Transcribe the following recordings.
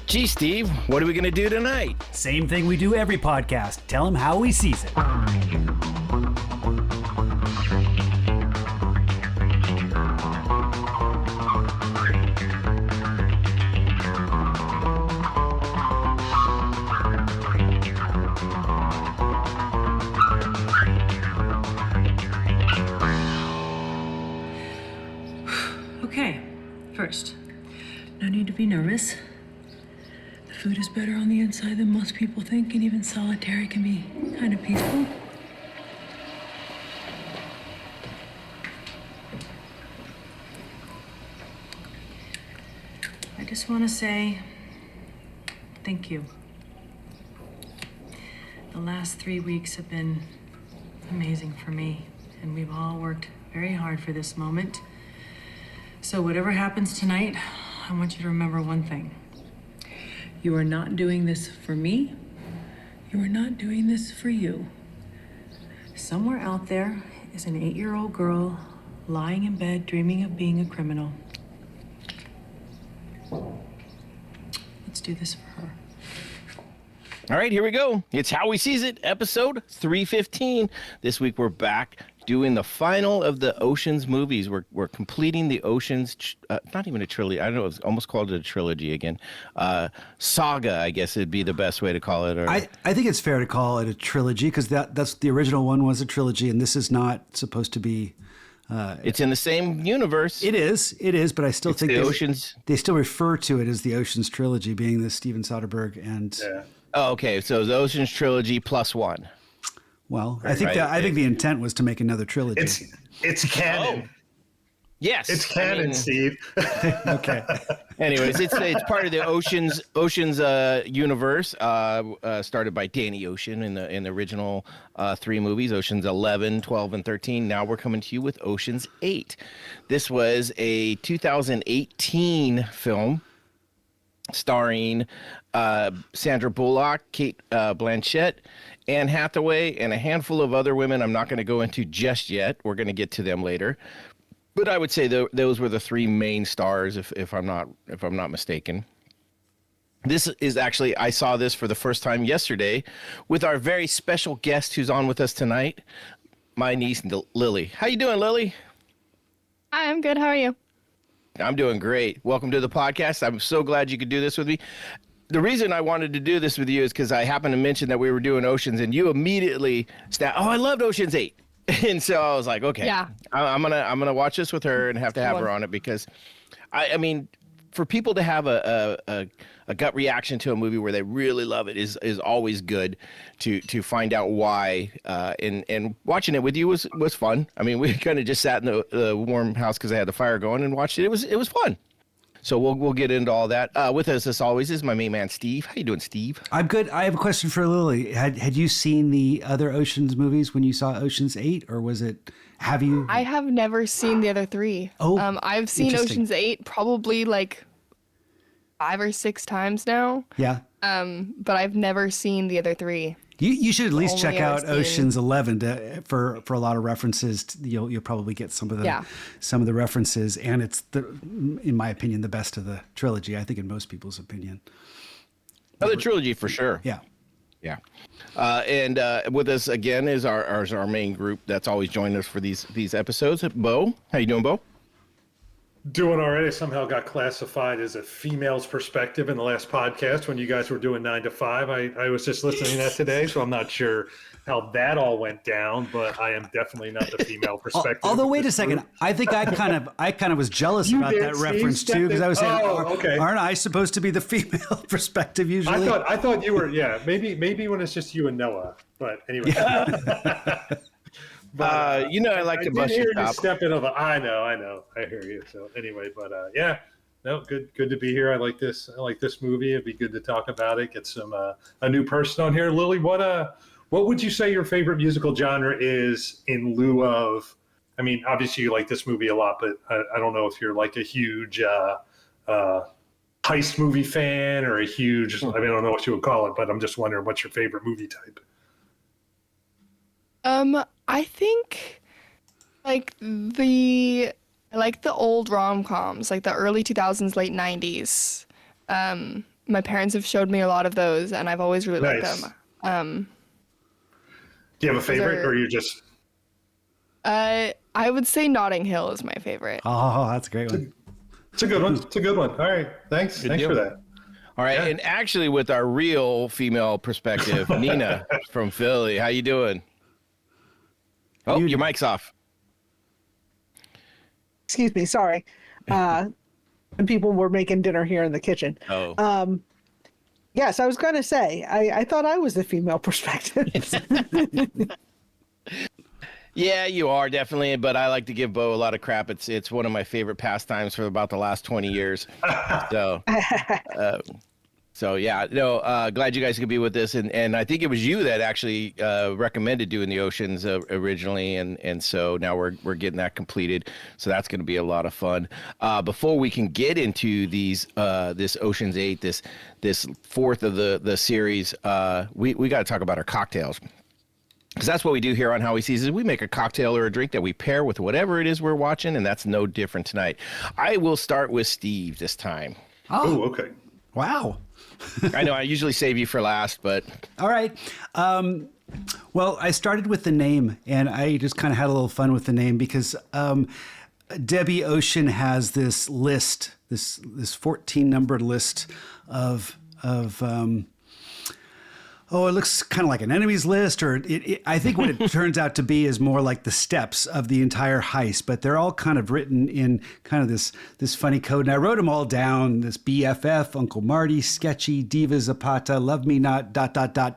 Gee, Steve, what are we going to do tonight? Same thing we do every podcast. Tell him how we sees it. Okay, first, no need to be nervous. The food is better on the inside than most people think, and even solitary can be kind of peaceful. I just want to say thank you. The last 3 weeks have been amazing for me, and we've all worked very hard for this moment. So whatever happens tonight, I want you to remember one thing. You are not doing this for me. You are not doing this for you. Somewhere out there is an 8-year-old girl lying in bed dreaming of being a criminal. Let's do this for her. All right, here we go. It's How We Sees It, episode 315. This week we're back doing the final of the Oceans movies. We're completing the Oceans, not even a trilogy. I don't know, it's almost called it a trilogy again. Saga, I guess it'd be the best way to call it. Or... I think it's fair to call it a trilogy because that's the original one was a trilogy, and this is not supposed to be. It's in the same universe. It is, but I still think they still refer to it as the Oceans trilogy, being the Steven Soderbergh and. Yeah. Oh, okay. So the Oceans trilogy plus one. Well, I think the intent was to make another trilogy. It's canon. Oh. Yes, it's canon, Steve. Okay. Anyways, it's part of the Oceans universe, started by Danny Ocean in the original 3 movies, Oceans 11, 12, and 13. Now we're coming to you with Oceans 8. This was a 2018 film starring Sandra Bullock, Kate Blanchett, Anne Hathaway, and a handful of other women I'm not going to go into just yet. We're going to get to them later. But I would say those were the 3 main stars, if I'm not mistaken. This is actually, I saw this for the first time yesterday with our very special guest who's on with us tonight, my niece Lilly. How you doing, Lilly? Hi, I'm good. How are you? I'm doing great. Welcome to the podcast. I'm so glad you could do this with me. The reason I wanted to do this with you is because I happened to mention that we were doing Oceans, and you immediately snapped, "Oh, I loved Oceans 8." And so I was like, okay, yeah. I'm gonna watch this with her and have to have her on it because, I mean, for people to have a gut reaction to a movie where they really love it is always good to find out why. And watching it with you was fun. I mean, we kind of just sat in the warm house because I had the fire going and watched it. It was fun. So we'll get into all that. With us, as always, is my main man, Steve. How you doing, Steve? I'm good. I have a question for Lilly. Had you seen the other Oceans movies when you saw Oceans 8, or was it? Have you? I have never seen the other 3. Oh, I've seen Oceans 8 probably like 5 or 6 times now. Yeah. But I've never seen the other 3. You should at least check out Oceans 11 for a lot of references. You'll probably get some of the references, and it's in my opinion the best of the trilogy. I think in most people's opinion. Oh, the trilogy for sure. Yeah. Yeah. And with us again is our main group that's always joined us for these episodes. Bo, how you doing, Bo? Doing all right. I somehow got classified as a female's perspective in the last podcast when you guys were doing 9 to 5. I was just listening to that today, so I'm not sure how that all went down, but I am definitely not the female perspective. Although, wait a second, I think I kind of was jealous about that reference too, because I was saying, okay. Aren't I supposed to be the female perspective usually? I thought you were. Yeah, maybe when it's just you and Noah. But anyway. But, I like to bust your top. Step in I know. I hear you. So anyway, but yeah, no, good to be here. I like this movie. It'd be good to talk about it. Get some a new person on here. Lilly, what would you say your favorite musical genre is in lieu of? I mean, obviously you like this movie a lot, but I don't know if you're like a huge heist movie fan or a huge. I don't know what you would call it, but I'm just wondering what's your favorite movie type. I think like the old rom-coms, like the early 2000s, late 90s. my parents have showed me a lot of those, and I've always really liked Nice. them. Do you have a favorite, are- or you just? I would say Notting Hill is my favorite. Oh, that's a great one. It's a good one. It's a good one. All right. Thanks. Thanks deal. for that. All right, Yeah. and actually, with our real female perspective, Nina from Philly, how you doing? Oh, your mic's off. Excuse me, sorry. And people were making dinner here in the kitchen. Oh, Yes, I was going to say, I thought I was the female perspective. yeah, you are definitely, but I like to give Bo a lot of crap. It's one of my favorite pastimes for about the last 20 years. So yeah, no, glad you guys could be with us, and I think it was you that actually recommended doing the Oceans originally, and so now we're getting that completed. So that's going to be a lot of fun. Before we can get into this Ocean's 8, this fourth of the series, we got to talk about our cocktails. Because that's what we do here on How We Seeez, is we make a cocktail or a drink that we pair with whatever it is we're watching, and that's no different tonight. I will start with Steve this time. Oh, okay. Wow. I know I usually save you for last, but All right. Well, I started with the name, and I just kind of had a little fun with the name because Debbie Ocean has this list, this 14 numbered list of it looks kind of like an enemies list, or I think what it turns out to be is more like the steps of the entire heist, but they're all kind of written in kind of this funny code. And I wrote them all down, this BFF, Uncle Marty, Sketchy, Diva Zapata, Love Me Not, ...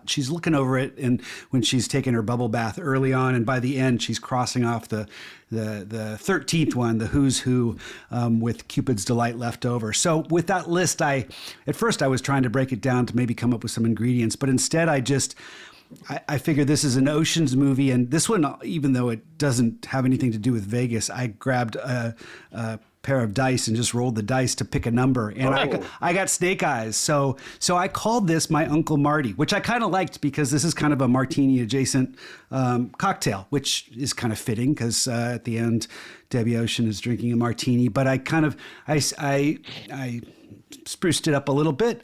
She's looking over it, and when she's taking her bubble bath early on, and by the end, she's crossing off the 13th one, the Who's Who, with Cupid's Delight left over. So with that list, at first I was trying to break it down to maybe come up with some ingredients, but instead I figured this is an Ocean's movie, and this one, even though it doesn't have anything to do with Vegas, I grabbed a pair of dice and just rolled the dice to pick a number, and I got snake eyes. So I called this my Uncle Marty, which I kind of liked because this is kind of a martini adjacent cocktail, which is kind of fitting because at the end Debbie Ocean is drinking a martini. But I spruced it up a little bit.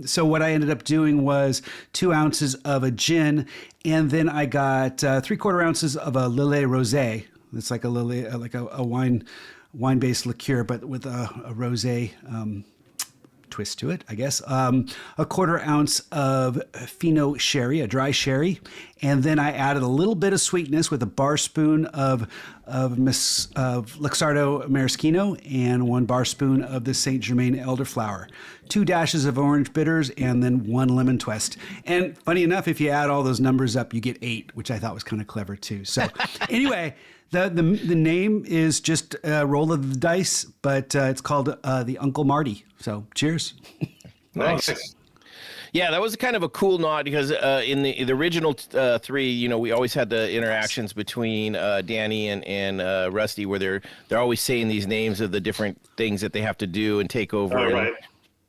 So what I ended up doing was 2 ounces of a gin, and then I got 3/4 ounces of a Lilly rosé. It's like a Lilly, like a wine-based liqueur, but with a rosé twist to it, I guess. 1/4 ounce of Fino sherry, a dry sherry, and then I added a little bit of sweetness with a bar spoon of Luxardo Maraschino and 1 bar spoon of the Saint Germain elderflower, 2 dashes of orange bitters, and then 1 lemon twist. And funny enough, if you add all those numbers up, you get 8, which I thought was kind of clever too. So anyway. The name is just a roll of the dice, but it's called the Uncle Marty. So cheers. nice. Yeah, that was kind of a cool nod because in the original 3, we always had the interactions between Danny and Rusty, where they're always saying these names of the different things that they have to do and take over. Right.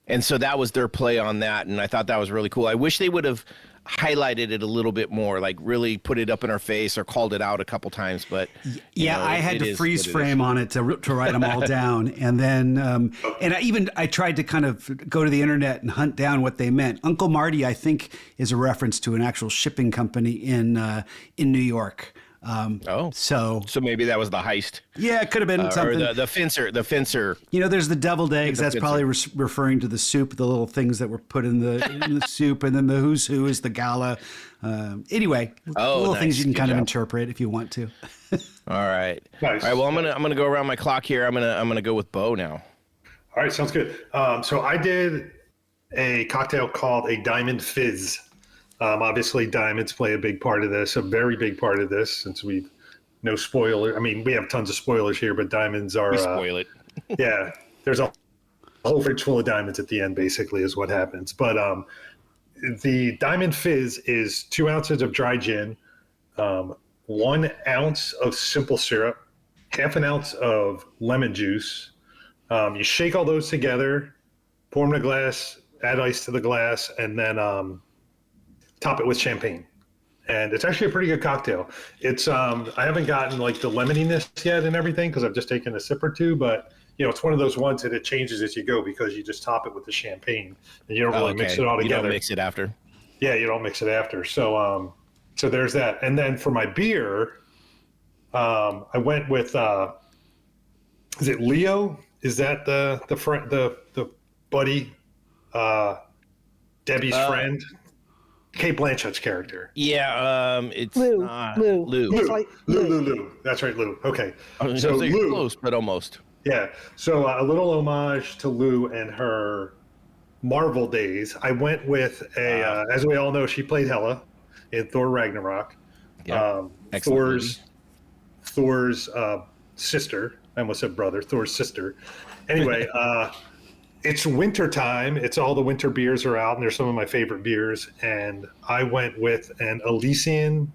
And so that was their play on that, and I thought that was really cool. I wish they would have highlighted it a little bit more, like really put it up in our face or called it out a couple times. But I had to freeze frame on it to write them all down, and then I tried to kind of go to the internet and hunt down what they meant. Uncle Marty, I think, is a reference to an actual shipping company in New York. So maybe that was the heist. Yeah, it could have been something. Or the fencer. There's the deviled eggs. That's probably referring to the soup, the little things that were put in the soup, and then the Who's Who is the gala. Anyway, little things you can kind of interpret if you want to. All right. Nice. All right. Well, I'm gonna go around my clock here. I'm gonna go with Bo now. All right, sounds good. So I did a cocktail called a Diamond Fizz. Obviously, diamonds play a big part of this, a very big part of this, since we've no spoiler. I mean, we have tons of spoilers here, but diamonds are. We spoil it. Yeah, there's a whole fridge full of diamonds at the end, basically, is what happens. But the Diamond Fizz is 2 ounces of dry gin, 1 ounce of simple syrup, 1/2 ounce of lemon juice. You shake all those together, pour them in a glass, add ice to the glass, and then top it with champagne. And it's actually a pretty good cocktail. It's I haven't gotten like the lemoniness yet and everything because I've just taken a sip or two, but it's one of those ones that it changes as you go because you just top it with the champagne and you don't really mix it all You together. don't mix it after. Yeah, you don't mix it after. So so there's that. And then for my beer, I went with is it Leo? Is that the friend, the buddy, Debbie's friend? Kate Blanchett's character. Yeah, it's Lou. not Lou. Lou. It's like Lou. That's right, Lou. Okay. So Lou, close, but almost. Yeah. So a little homage to Lou and her Marvel days. I went with as we all know, she played Hela in Thor Ragnarok. Yeah. Excellent Thor's sister. I almost said brother. Thor's sister. Anyway, it's winter time. It's all the winter beers are out, and they're some of my favorite beers. And I went with an Elysian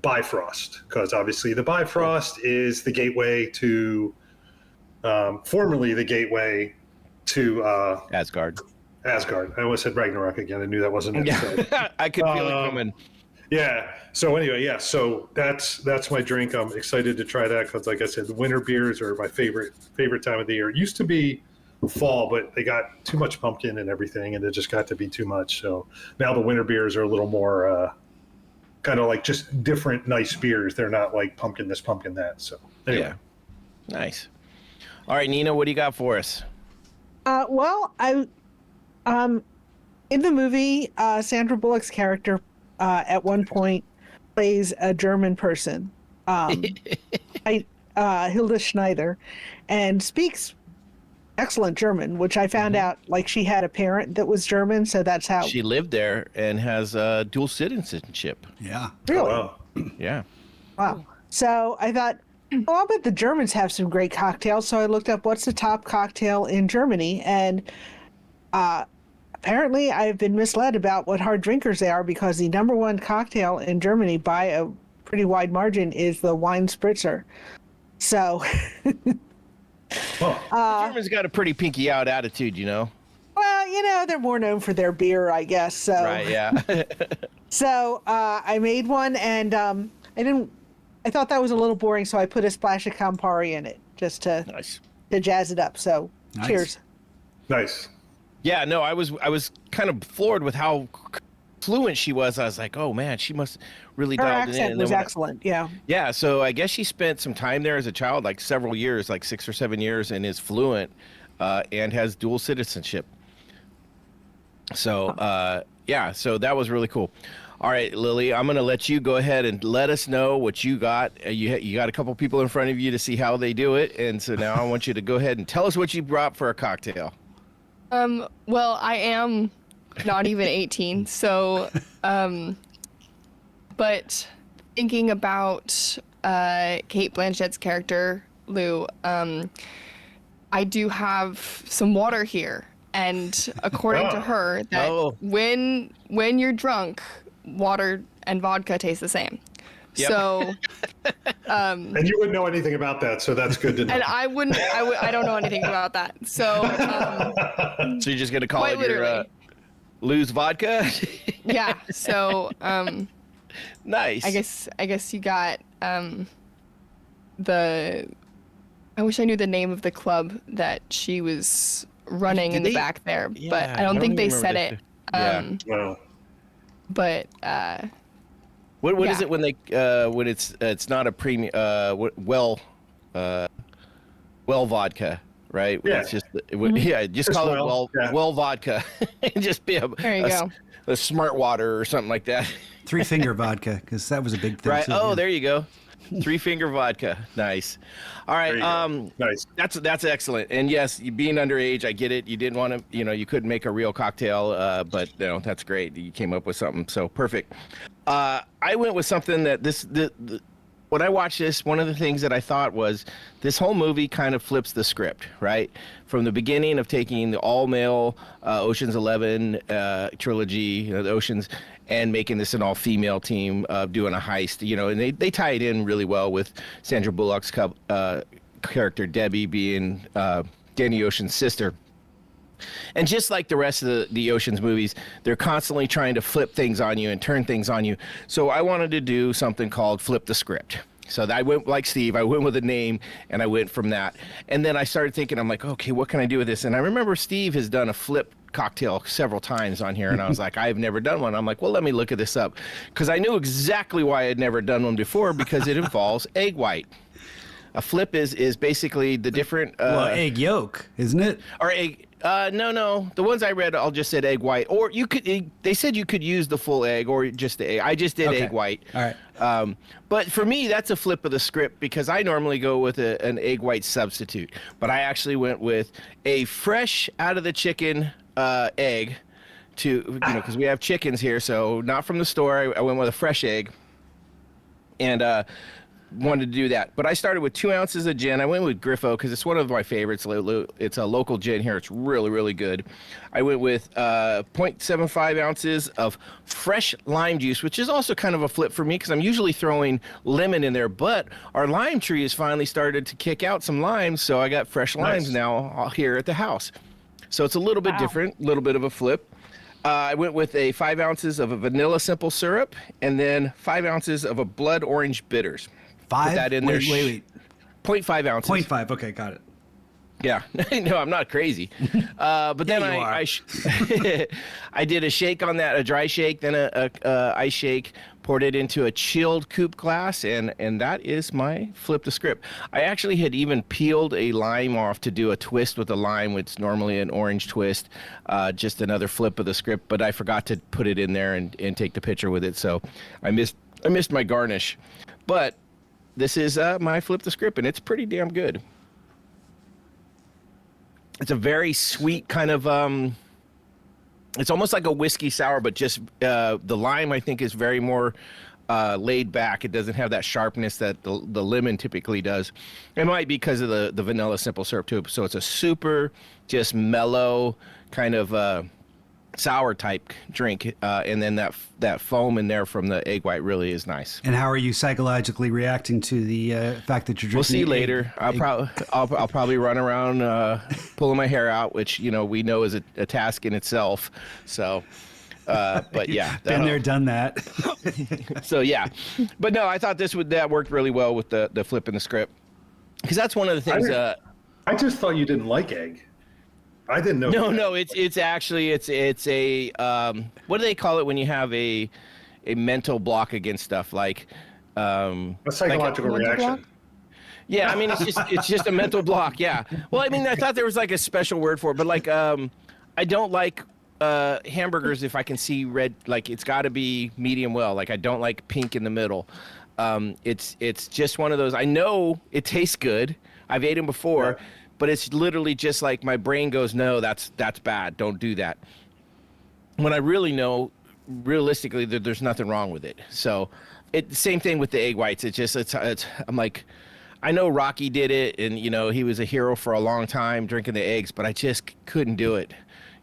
Bifrost because obviously the Bifrost is the gateway to, formerly the gateway to Asgard. I almost said Ragnarok again. I knew that wasn't it. So. I could feel it coming. Yeah. So anyway, yeah. So that's my drink. I'm excited to try that because, like I said, the winter beers are my favorite time of the year. It used to be fall, but they got too much pumpkin and everything, and it just got to be too much. So now the winter beers are a little more kind of like just different, nice beers. They're not like pumpkin this, pumpkin that. So anyway. Yeah. Nice. All right, Nina, what do you got for us? Well, in the movie, Sandra Bullock's character at one point plays a German person, Hilda Schneider, and speaks excellent German, which I found out like she had a parent that was German, so that's how She lived there and has dual citizenship. Yeah. really. Oh, wow. Yeah. Wow. So I thought, oh, I bet the Germans have some great cocktails. So I looked up what's the top cocktail in Germany, and apparently I've been misled about what hard drinkers they are because the number one cocktail in Germany by a pretty wide margin is the wine spritzer. So, Oh. The Germans got a pretty pinky out attitude, you know? well, they're more known for their beer, I guess. So, Right, yeah. so I made one, and I thought that was a little boring, so I put a splash of Campari in it just to Nice. jazz it up. So, Nice. cheers. Nice. Yeah, no, I was kind of floored with how fluent she was. I was like, oh man, she must really Her dialed it in. accent And was then excellent. Yeah. yeah, so I guess she spent some time there as a child, like several years, like 6 or 7 years, and is fluent and has dual citizenship. So yeah, so that was really cool. All right, Lily, I'm going to let you go ahead and let us know what you got. You got a couple people in front of you to see how they do it, and so now I want you to go ahead and tell us what you brought for a cocktail. Well, I am not even 18, so, but thinking about Kate Blanchett's character, Lou, I do have some water here, and according to her, that when you're drunk, water and vodka taste the same. Yep. So, And you wouldn't know anything about that, so that's good to know. and I don't know anything about that. So, So you're just going to call quite it your literally. Lou's vodka? Yeah. So, Nice. I guess you got the. I wish I knew the name of the club that she was running in the back there, but Yeah, I don't think they even said remember it. this. Yeah. Well, But What is Yeah. it when they when it's not a premium well vodka, right? Yeah. It's just just Just call well, it yeah. well vodka and just be There you go. a smart water or something like that. 3-finger vodka, because that was a big thing. Right. Too, Oh, yeah. there you go. 3-finger vodka. Nice. All right. there you go. Nice. That's excellent. And yes, you being underage, I get it. You didn't want to, you couldn't make a real cocktail, but that's great. You came up with something so perfect. I went with something that when I watched this, one of the things that I thought was this whole movie kind of flips the script, right? From the beginning of taking the all-male Ocean's 11 trilogy, the Oceans, and making this an all-female team doing a heist, and they tie it in really well with Sandra Bullock's character, Debbie, being Danny Ocean's sister. And just like the rest of the Ocean's movies, they're constantly trying to flip things on you and turn things on you. So I wanted to do something called Flip the Script. So I went like Steve. I went with a name, and I went from that. And then I started thinking, I'm like, okay, what can I do with this? And I remember Steve has done a flip cocktail several times on here, and I was like, I've never done one. I'm like, well, let me look at this up, because I knew exactly why I'd never done one before, because it involves egg white. A flip is basically the different egg yolk, isn't it? Or egg. No. The ones I read all just said egg white. Or you could. They said you could use the full egg or just the egg. I just did egg white. All right. But for me, that's a flip of the script, because I normally go with an egg white substitute. But I actually went with a fresh out of the chicken egg, because we have chickens here, so not from the store. I went with a fresh egg, and wanted to do that. But I started with 2 ounces of gin. I went with Griffo because it's one of my favorites. It's a local gin here. It's really, really good. I went with 0.75 ounces of fresh lime juice, which is also kind of a flip for me, because I'm usually throwing lemon in there, but our lime tree has finally started to kick out some limes, so I got fresh limes now here at the house. So it's a little bit different, a little bit of a flip. I went with 5 ounces of a vanilla simple syrup, and then 5 ounces of a blood orange bitters. 5? Put that in there. Wait. 0.5 ounces. 0.5. Okay, got it. Yeah. No, I'm not crazy. But then I did a shake on that, a dry shake, then a ice shake, poured it into a chilled coupe glass, and that is my flip the script. I actually had even peeled a lime off to do a twist with a lime, which is normally an orange twist, just another flip of the script, but I forgot to put it in there and take the picture with it, so I missed my garnish. But this is my flip the script, and it's pretty damn good. It's a very sweet kind of, it's almost like a whiskey sour, but just the lime, I think, is very more laid back. It doesn't have that sharpness that the lemon typically does. It might be because of the vanilla simple syrup, too. So it's a super just mellow kind of sour type drink, and then that foam in there from the egg white really is nice. And how are you psychologically reacting to the fact that you're drinking? We'll see later. I'll probably run around pulling my hair out, which we know is a task in itself. So, but yeah, been there, done that. So yeah, but no, I thought that worked really well with the flip in the script, because that's one of the things. I just thought you didn't like egg. I didn't know. No, it's actually it's a what do they call it when you have a mental block against stuff, like a psychological reaction. Yeah, I mean it's just a mental block. Yeah. Well, I mean I thought there was like a special word for it, but like I don't like hamburgers if I can see red. Like it's got to be medium well. Like I don't like pink in the middle. It's just one of those. I know it tastes good. I've ate them before. Yeah. But it's literally just like my brain goes, no, that's bad. Don't do that. When I really know, realistically, that there's nothing wrong with it. So, same thing with the egg whites. I'm like, I know Rocky did it, and he was a hero for a long time drinking the eggs, but I just couldn't do it.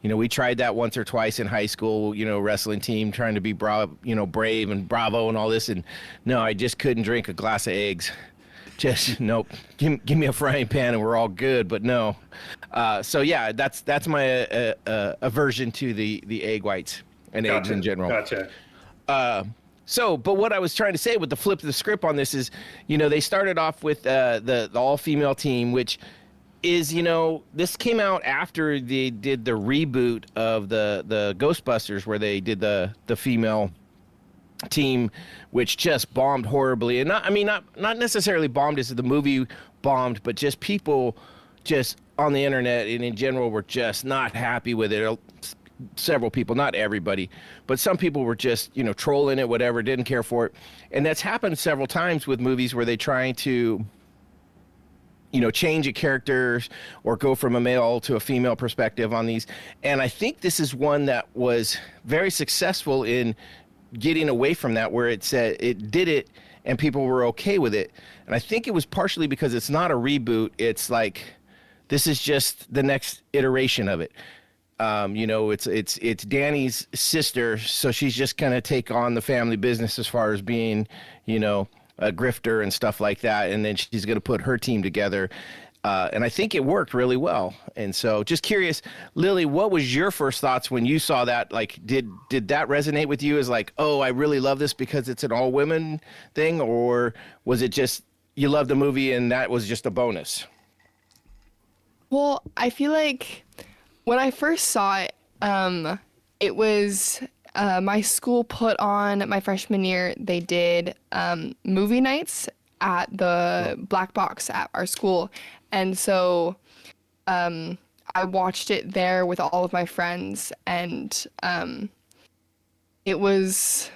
We tried that once or twice in high school. Wrestling team trying to be brave and bravo and all this, and no, I just couldn't drink a glass of eggs. Just nope. Give me a frying pan and we're all good. But no. So yeah, that's my aversion to the egg whites and eggs in general. Gotcha. But what I was trying to say with the flip of the script on this is, they started off with the all-female team, which is, this came out after they did the reboot of the Ghostbusters, where they did the female team, which just bombed horribly. And not necessarily bombed as the movie bombed, but just people just on the internet and in general were just not happy with it. Several people, not everybody, but some people were just, trolling it, whatever, didn't care for it. And that's happened several times with movies where they're trying to, change a character or go from a male to a female perspective on these. And I think this is one that was very successful in getting away from that, where it said it did it and people were okay with it. And I think it was partially because it's not a reboot. It's like, this is just the next iteration of it. It's Danny's sister, so she's just going to take on the family business as far as being, a grifter and stuff like that. And then she's going to put her team together. and I think it worked really well. And so, just curious, Lily, what was your first thoughts when you saw that? Like, did that resonate with you as like, oh, I really love this because it's an all women thing, or was it just you loved the movie and that was just a bonus? Well, I feel like when I first saw it, it was my school put on my freshman year. They did movie nights at the Black Box at our school. And so I watched it there with all of my friends. And it was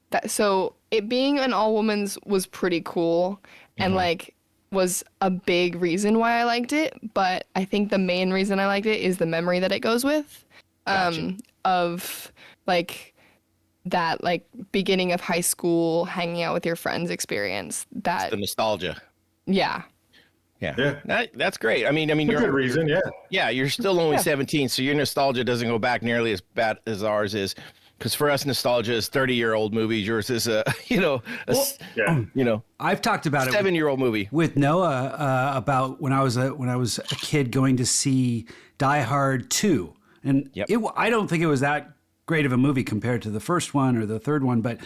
that. So it being an all woman's was pretty cool. And like, was a big reason why I liked it, but I think the main reason I liked it is the memory that it goes with, of like that like beginning of high school, hanging out with your friends experience. That It's the nostalgia. Yeah. That's great. I mean, You're a good reason. Yeah. Yeah, you're still only 17, so your nostalgia doesn't go back nearly as bad as ours is. Because for us, nostalgia is 30-year-old movies. Yours is I've talked about it 7-year-old movie with Noah about when I was a kid going to see Die Hard 2, and I don't think it was that great of a movie compared to the first one or the third one, but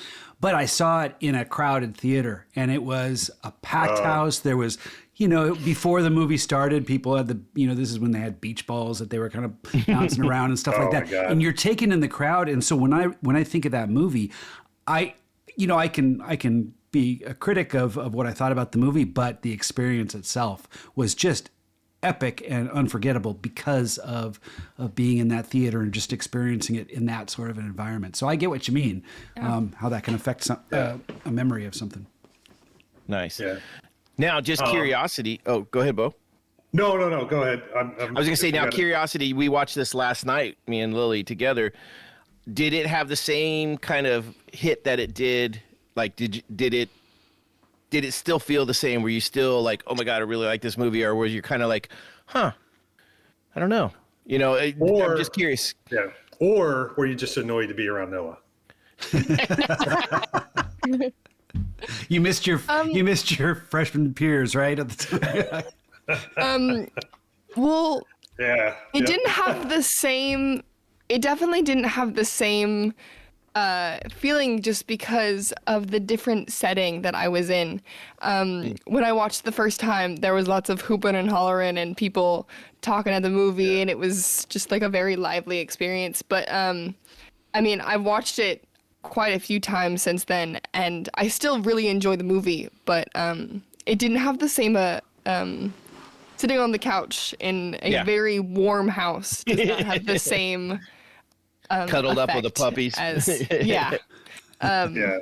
I saw it in a crowded theater, and it was a packed house. There was, before the movie started, people had this is when they had beach balls that they were kind of bouncing around and stuff like that. And you're taken in the crowd. And so when I think of that movie, I can be a critic of what I thought about the movie, but the experience itself was just epic and unforgettable because of being in that theater and just experiencing it in that sort of an environment. So I get what you mean, how that can affect a memory of something. Nice. Yeah. Now, just curiosity. Oh, go ahead, Bo. No. Go ahead. I was going to say, now, curiosity, we watched this last night, me and Lily together. Did it have the same kind of hit that it did? Like, did it still feel the same? Were you still like, oh my God, I really like this movie? Or was you kind of like, I don't know. I'm just curious. Yeah. Or were you just annoyed to be around Noah? You missed your freshman peers, right? At the time. Well, yeah. It didn't have the same. It definitely didn't have the same feeling just because of the different setting that I was in. When I watched the first time, there was lots of hooping and hollering and people talking at the movie, and it was just like a very lively experience. But I mean, I've watched it quite a few times since then, and I still really enjoy the movie, but it didn't have the same sitting on the couch in a very warm house does not have the same cuddled up with the puppies as, it doesn't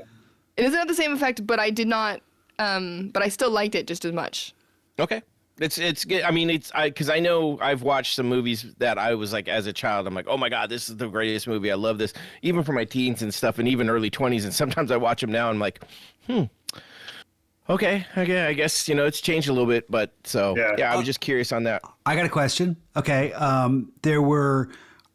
have the same effect, but I did not but I still liked it just as much. Okay. It's good. I mean, because I know I've watched some movies that I was like, as a child, I'm like, oh my God, this is the greatest movie. I love this, even for my teens and stuff, and even early 20s. And sometimes I watch them now, and I'm like, okay, I guess it's changed a little bit, but I was just curious on that. I got a question. Okay,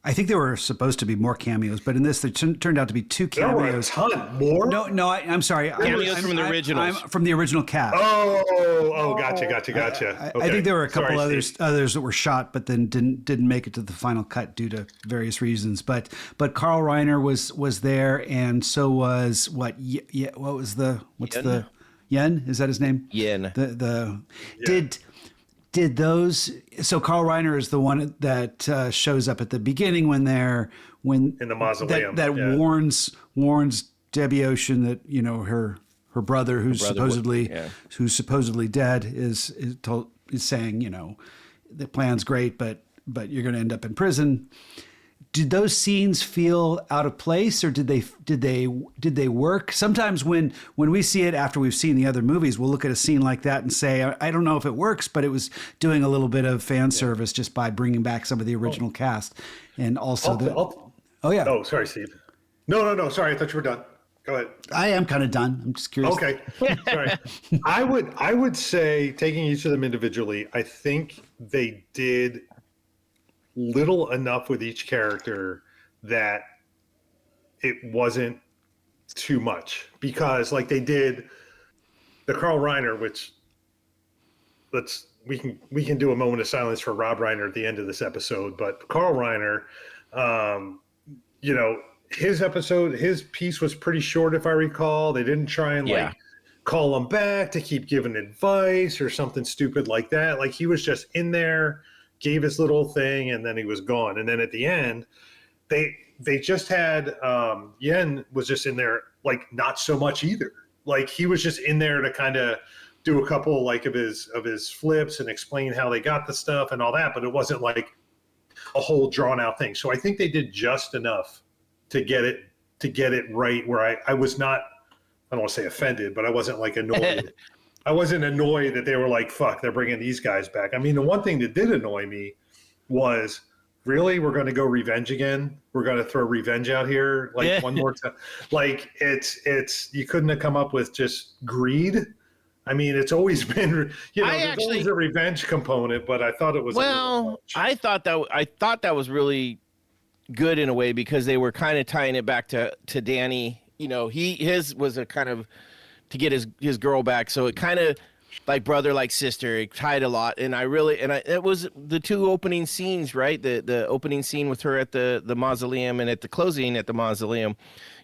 I think there were supposed to be more cameos, but in this, there turned out to be 2 cameos. There were a ton more? No, I'm sorry. Cameos from the originals. I'm from the original cast. Gotcha. Okay. I think there were a couple others that were shot, but then didn't make it to the final cut due to various reasons. But Carl Reiner was there, and so was Yen? Is that his name? Yen. Did those? So Carl Reiner is the one that shows up at the beginning when in the mausoleum that warns Debbie Ocean that her brother who's supposedly dead is saying the plan's great, but you're going to end up in prison. Did those scenes feel out of place, or did they work? Sometimes when we see it after we've seen the other movies, we'll look at a scene like that and say, I don't know if it works, but it was doing a little bit of fan service just by bringing back some of the original cast, and also Oh, sorry, Steve. No. Sorry, I thought you were done. Go ahead. I am kind of done. I'm just curious. Okay, sorry. I would say, taking each of them individually, I think they did little enough with each character that it wasn't too much, because like they did the Carl Reiner, which let's we can do a moment of silence for Rob Reiner at the end of this episode, but Carl Reiner, you know, his piece was pretty short, if I recall. They didn't try and like call him back to keep giving advice or something stupid like that. Like he was just in there, gave his little thing, and then he was gone. And then at the end, they just had Yen was just in there, like not so much either. Like he was just in there to kind of do a couple like of his flips and explain how they got the stuff and all that, but it wasn't like a whole drawn out thing. So I think they did just enough to get it right where I was not, I don't want to say offended, but I wasn't like annoyed. I wasn't annoyed that they were like, fuck, they're bringing these guys back. I mean, the one thing that did annoy me was, really, we're going to go revenge again? We're going to throw revenge out here like one more time? Like it's you couldn't have come up with just greed? I mean, it's always been, you know, there's always a revenge component, but I thought it was I thought that was really good in a way because they were kind of tying it back to Danny. You know, his was a kind of to get his girl back, so it kind of like brother like sister, it tied a lot. And it was the two opening scenes, right? The opening scene with her at the mausoleum and at the closing at the mausoleum,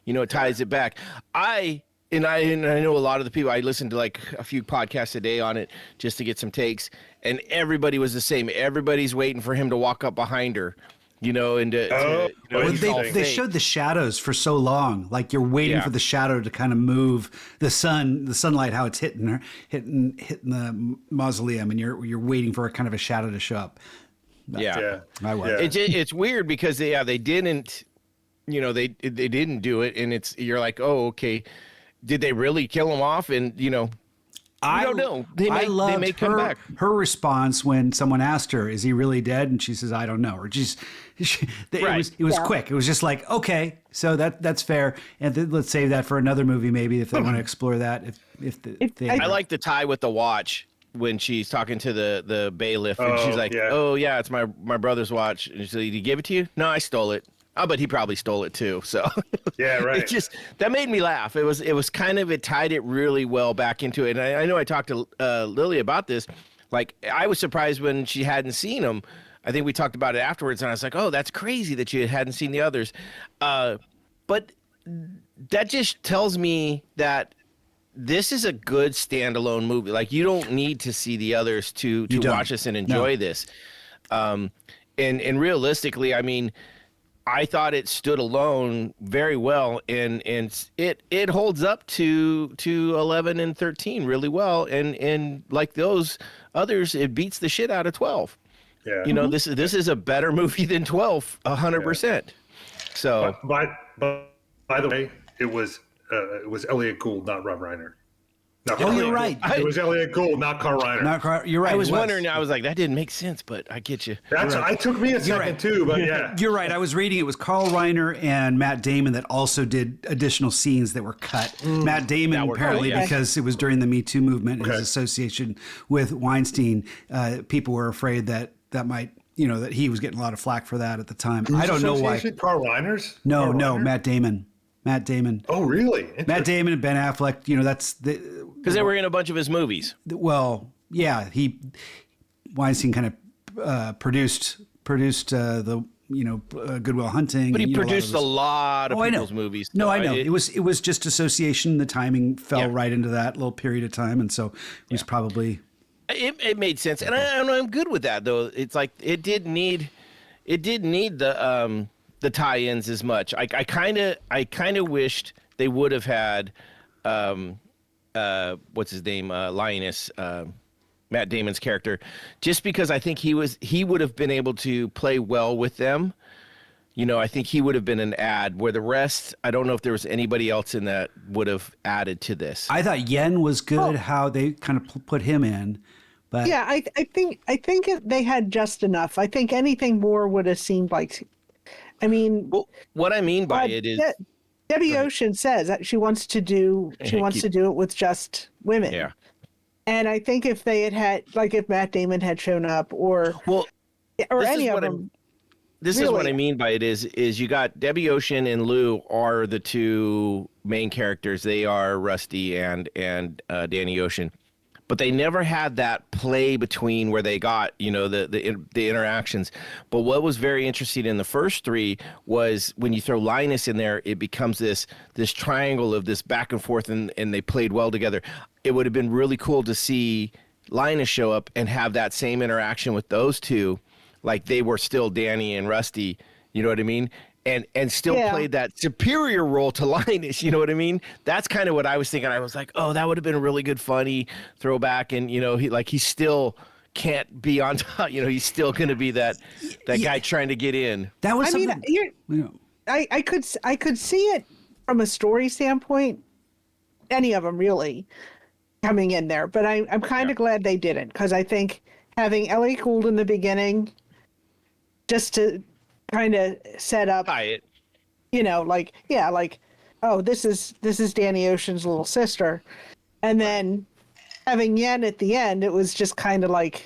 you know, it ties it back. I know a lot of the people, I listened to like a few podcasts a day on it just to get some takes, and everybody was the same. Everybody's waiting for him to walk up behind her, you know, and they showed the shadows for so long. Like you're waiting for the shadow to kind of move the sunlight, how it's hitting the mausoleum, and you're waiting for a kind of a shadow to show up. I was. It's weird because they didn't, you know, they didn't do it, and you're like, oh, okay. Did they really kill him off? And, you know, I don't know. They may come back. Her response when someone asked her, is he really dead? And she says, I don't know. Or it was quick. It was just like, okay, so that's fair. And let's save that for another movie, maybe, if they want to explore that. I like the tie with the watch when she's talking to the bailiff. And she's like, oh, yeah, it's my brother's watch. And she's like, did he give it to you? No, I stole it. Oh, but he probably stole it too. So yeah, right. It just that made me laugh. It was kind of, it tied it really well back into it. And I know I talked to Lilly about this. Like I was surprised when she hadn't seen him. I think we talked about it afterwards, and I was like, oh, that's crazy that you hadn't seen the others. But that just tells me that this is a good standalone movie. Like you don't need to see the others to watch this and enjoy this. And realistically, I mean, I thought it stood alone very well, and it holds up to 11 and 13 really well, and like those others, it beats the shit out of 12. Yeah, you know, this is a better movie than 12, 100%. So, by the way, it was Elliot Gould, not Rob Reiner. You're right. It was Elliot Gould, not Carl Reiner. You're right. I was wondering. I was like, that didn't make sense, but I get you. It took me a second too, but yeah. You're right. I was reading. It was Carl Reiner and Matt Damon that also did additional scenes that were cut. Matt Damon apparently because it was during the Me Too movement, his association with Weinstein. People were afraid that might, you know, that he was getting a lot of flack for that at the time. I don't know why. Carl Reiner's? No, Matt Damon. Oh, really? Matt Damon and Ben Affleck. You know, because they were in a bunch of his movies. Well, yeah, Weinstein kind of produced the Good Will Hunting. But he produced a lot of people's movies. No, I know. It was just association. The timing fell right into that little period of time, and so it was probably. It made sense, and I'm good with that though. It's like it did need the tie-ins as much. I kind of wished they would have had what's his name, Linus, Matt Damon's character, just because I think he would have been able to play well with them. You know, I think he would have been an add, where the rest, I don't know if there was anybody else in that would have added to this. I thought Yen was good, how they kind of put him in. But yeah, I think they had just enough. I think anything more would have seemed like, I mean, well, what I mean by it is Debbie Ocean says that she wants to do it with just women. Yeah. And I think if they had if Matt Damon had shown up or any of them. This is what I mean by it is you got Debbie Ocean and Lou are the two main characters. They are Rusty and Danny Ocean. but they never had that play between where they got, you know, the interactions. But what was very interesting in the first three was when you throw Linus in there, it becomes this triangle of this back and forth, and they played well together. It would have been really cool to see Linus show up and have that same interaction with those two, like they were still Danny and Rusty, you know what I mean? And still played that superior role to Linus, you know what I mean? That's kind of what I was thinking. I was like, oh, that would have been a really good, funny throwback. And, you know, he still can't be on top, you know, he's still going to be that guy trying to get in. That was I something. mean, I could see it from a story standpoint, any of them really coming in there, but I'm kind of glad they didn't, because I think having Ellie Gould in the beginning, just to kind of set up, you know, like, oh, this is Danny Ocean's little sister, and then having Yen at the end, it was just kind of like,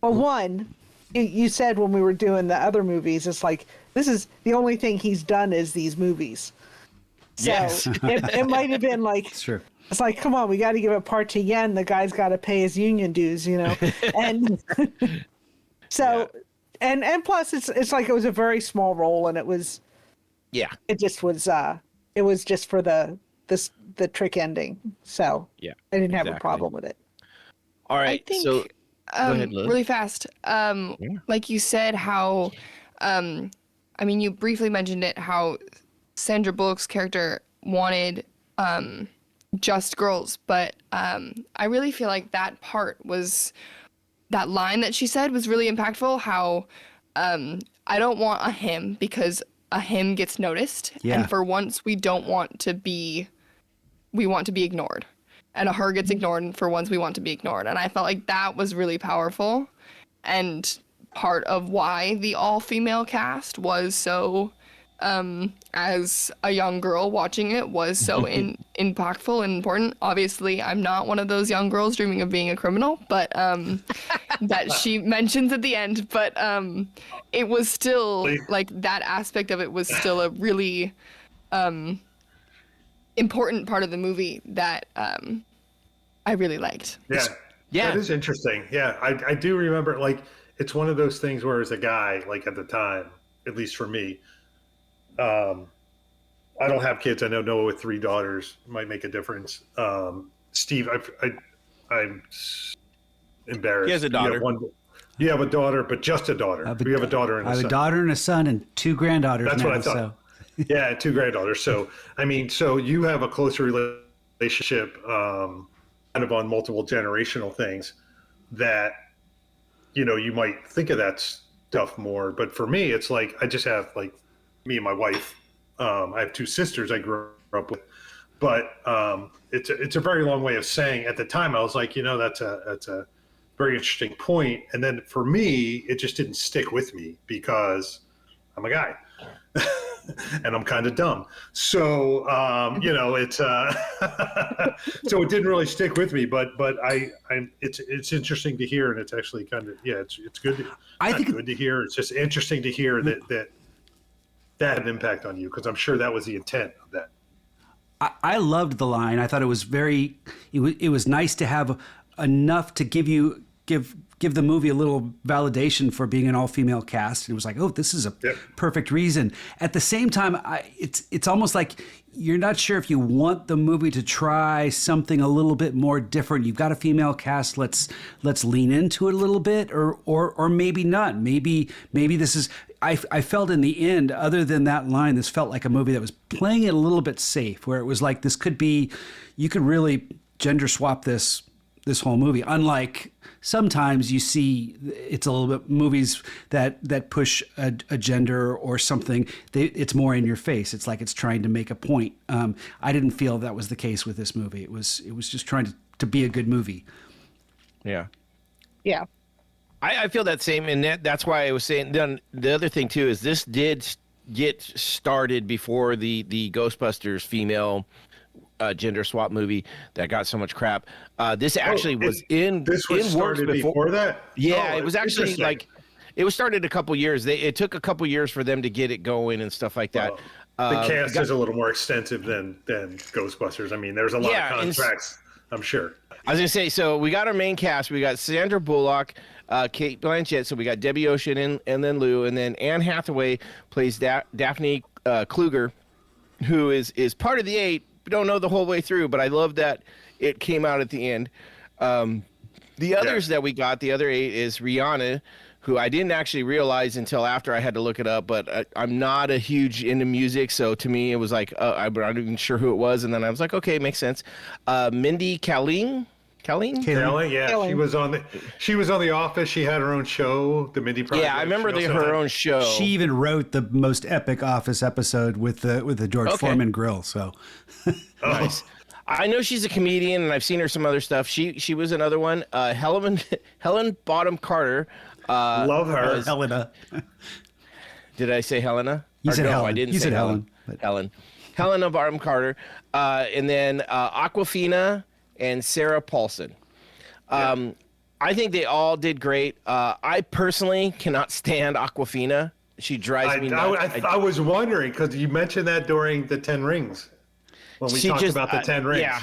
well, one, you said when we were doing the other movies, it's like, this is the only thing he's done is these movies. So Yes. it might have been like, It's true. it's like, come on, we got to give a part to Yen. The guy's got to pay his union dues, you know? And so, and plus it's like, it was a very small role, and it just was for the trick ending. So I didn't have a problem with it. All right. I think, So go ahead, Lily. really fast, like you said, how, I mean, you briefly mentioned it, how Sandra Bullock's character wanted just girls, but I really feel like that line that she said was really impactful, how I don't want a him because a him gets noticed, and for once we want to be ignored, and a her gets ignored, and for once we want to be ignored. And I felt like that was really powerful, and part of why the all-female cast was so, as a young girl watching it, was so impactful and important. Obviously, I'm not one of those young girls dreaming of being a criminal, but that she mentions at the end. But it was still, like, that aspect of it was still a really important part of the movie that I really liked. Yeah, that is interesting. Yeah, I do remember, like, it's one of those things where as a guy, like at the time, at least for me, I don't have kids. I know Noah with 3 daughters might make a difference. Steve, I'm embarrassed. He has a daughter. You have a daughter, but just a daughter. We have a daughter and a son. I have a daughter and a son and 2 granddaughters. That's now, what I thought. So. Yeah, 2 granddaughters. So, I mean, so you have a closer relationship, kind of on multiple generational things that, you know, you might think of that stuff more. But for me, it's like, I just have, like, me and my wife. I have 2 sisters I grew up with, but it's a very long way of saying. At the time, I was like, you know, that's a very interesting point. And then for me, it just didn't stick with me because I'm a guy. And I'm kind of dumb. So, you know, it's, so it didn't really stick with me, but it's interesting to hear. And it's actually kind of, it's good. Good to hear. It's just interesting to hear that had an impact on you, because I'm sure that was the intent of that. I loved the line. I thought it was it was nice to have enough to give the movie a little validation for being an all-female cast. It was like, oh, this is a perfect reason. At the same time, it's almost like you're not sure if you want the movie to try something a little bit more different. You've got a female cast. Let's lean into it a little bit, or maybe not. Maybe this is. I felt in the end, other than that line, this felt like a movie that was playing it a little bit safe, where it was like, this could be, you could really gender swap this whole movie. Unlike sometimes you see, it's a little bit movies that push a gender or something. It's more in your face. It's like it's trying to make a point. I didn't feel that was the case with this movie. It was just trying to be a good movie. Yeah. Yeah. I feel that same, and that's why I was saying. Then the other thing too is this did get started before the Ghostbusters female gender swap movie that got so much crap. This actually was in works before that. Yeah, it was actually like it was started a couple years. It took a couple years for them to get it going and stuff like that. The cast is a little more extensive than Ghostbusters. I mean, there's a lot of contracts. I'm sure. I was gonna say, so we got our main cast. We got Sandra Bullock, Kate Blanchett. So we got Debbie Ocean and then Lou, and then Anne Hathaway plays Daphne Kluger, who is part of the 8. We don't know the whole way through, but I love that it came out at the end. The others that we got, the other 8 is Rihanna, who I didn't actually realize until after I had to look it up, but I'm not a huge into music, so to me it was like, I'm not even sure who it was, and then I was like, okay, it makes sense. Mindy Kaling? Kelly, yeah, Kelly. she was on The Office. She had her own show, the Mindy Project. Yeah, I remember her own show. She even wrote the most epic Office episode with the George Foreman grill. So nice. I know she's a comedian, and I've seen her some other stuff. She was another one. Helen Bonham Carter. Love her. Helena. Did I say Helena? You said Helen. I didn't You say said Helen. Helena Bonham Carter. And then Aquafina and Sarah Paulson. I think they all did great. I personally cannot stand Aquafina. She drives me nuts. I was wondering, because you mentioned that during the 10 Rings, when we talked about the 10 Rings. Yeah.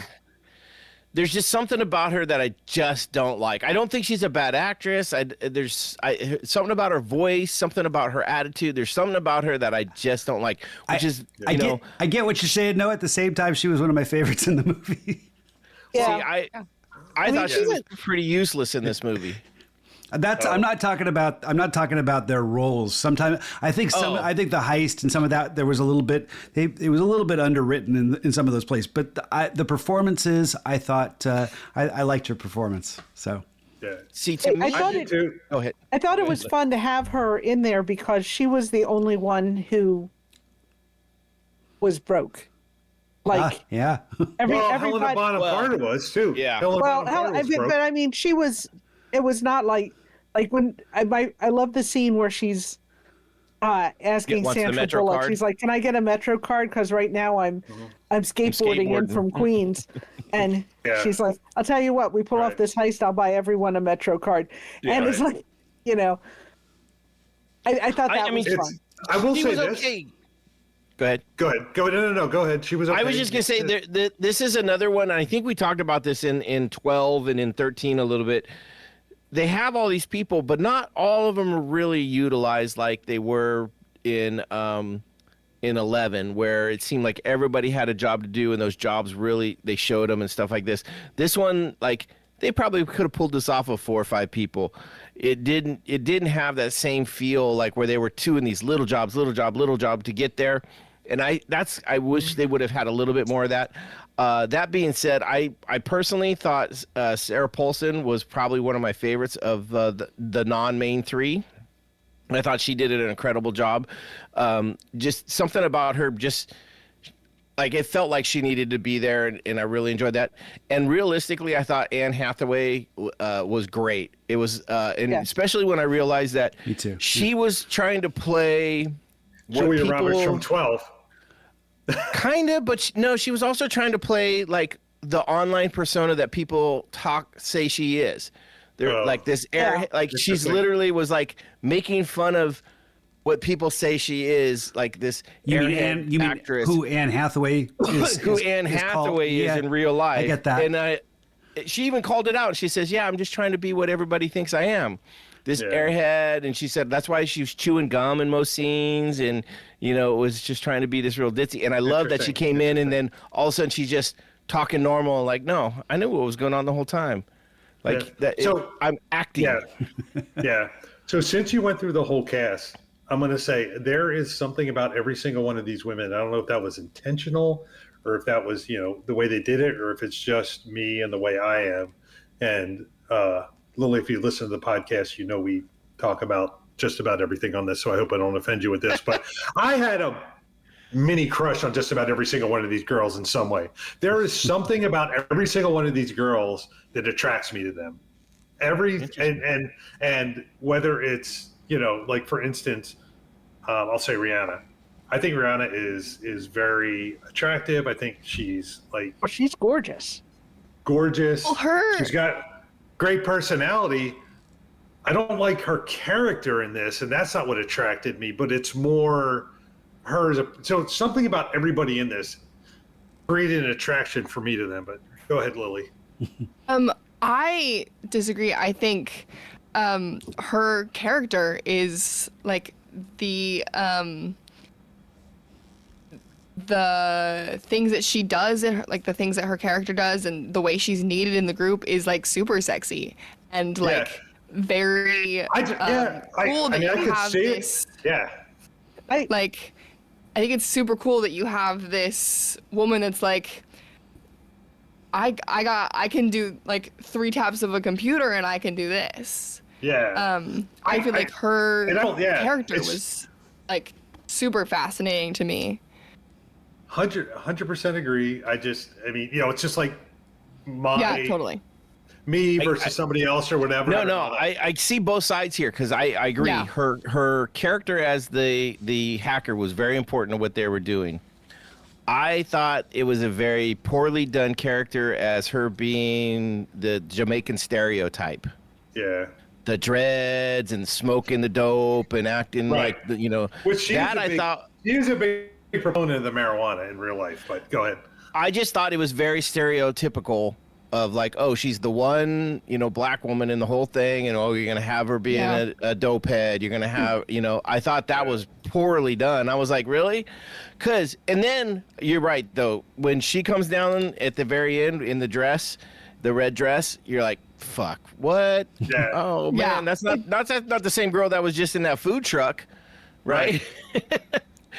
There's just something about her that I just don't like. I don't think she's a bad actress. There's something about her voice, something about her attitude. There's something about her that I just don't like. I get what you're saying. No, at the same time, she was one of my favorites in the movie. Yeah. See, I thought she was pretty useless in this movie. I'm not talking about their roles. Sometimes I think the heist and some of that, there was a little bit, it was a little bit underwritten in some of those places. But the performances, I thought I liked her performance. So yeah. See, to me, go ahead. I thought it was fun to have her in there because she was the only one who was broke. Like yeah. Helena Bonham Carter was too. Yeah. But I mean, she was. It was not like when I love the scene where she's asking Sandra Bullock. She's like, "Can I get a Metro card? Because right now I'm skateboarding in from Queens." And she's like, "I'll tell you what. We pull off this heist. I'll buy everyone a Metro card." Yeah, and it's like, I thought that was fun. I will say this. Okay. Go ahead. No. Go ahead. She was okay. I was just going to say, this is another one. I think we talked about this in 12 and in 13 a little bit. They have all these people, but not all of them are really utilized like they were in 11, where it seemed like everybody had a job to do, and those jobs really, they showed them and stuff like this. This one, like, they probably could have pulled this off of 4 or 5 people. It didn't have that same feel, like where they were doing these little job to get there. And I wish they would have had a little bit more of that. That being said, I personally thought Sarah Paulson was probably one of my favorites of the non-main 3. And I thought she did an incredible job. Just something about her, just like it felt like she needed to be there, and I really enjoyed that. And realistically, I thought Anne Hathaway was great. It was, especially when I realized that she was trying to play Julia Roberts from 12. Kind of, but no, she was also trying to play like the online persona that people say she is. They're like this she's literally was like making fun of what people say she is, like this actress. Who Anne Hathaway is? Who Anne Hathaway is in real life. I get that. And she even called it out. She says, "Yeah, I'm just trying to be what everybody thinks I am." This airhead, and she said that's why she was chewing gum in most scenes, and it was just trying to be this real ditzy. And I love that she came in, and then all of a sudden she's just talking normal, like, no, I knew what was going on the whole time, like that. So I'm acting. Yeah. So since you went through the whole cast, I'm going to say there is something about every single one of these women. I don't know if that was intentional, or if that was the way they did it, or if it's just me and the way I am. And Lily, if you listen to the podcast, we talk about just about everything on this, so I hope I don't offend you with this. But I had a mini crush on just about every single one of these girls in some way. There is something about every single one of these girls that attracts me to them. And whether it's, like for instance, I'll say Rihanna. I think Rihanna is very attractive. I think she's like... Well, she's gorgeous. Gorgeous. Well, she's got great personality. I don't like her character in this, and that's not what attracted me, but it's more her. So something about everybody in this created an attraction for me to them. But go ahead, Lily. I disagree. I think her character is like the things that she does and like the things that her character does and the way she's needed in the group is like super sexy and like very cool that you have this. Yeah. I think it's super cool that you have this woman that's like, I can do like 3 taps of a computer and I can do this. Yeah. I feel like her character was like super fascinating to me. 100% agree. I mean, it's just like totally. Me versus somebody else or whatever. No, I see both sides here because I agree. Yeah. Her character as the hacker was very important to what they were doing. I thought it was a very poorly done character as her being the Jamaican stereotype. Yeah. The dreads and smoking the dope and acting like, Which I thought. She was a big proponent of the marijuana in real life, but go ahead. I just thought it was very stereotypical of like, oh, she's the one, black woman in the whole thing, and you're gonna have her being a dope head. You're gonna have, I thought that was poorly done. I was like, really? And then you're right though. When she comes down at the very end in the dress, the red dress, you're like, fuck, what? Yeah. Oh man, that's not the same girl that was just in that food truck, right?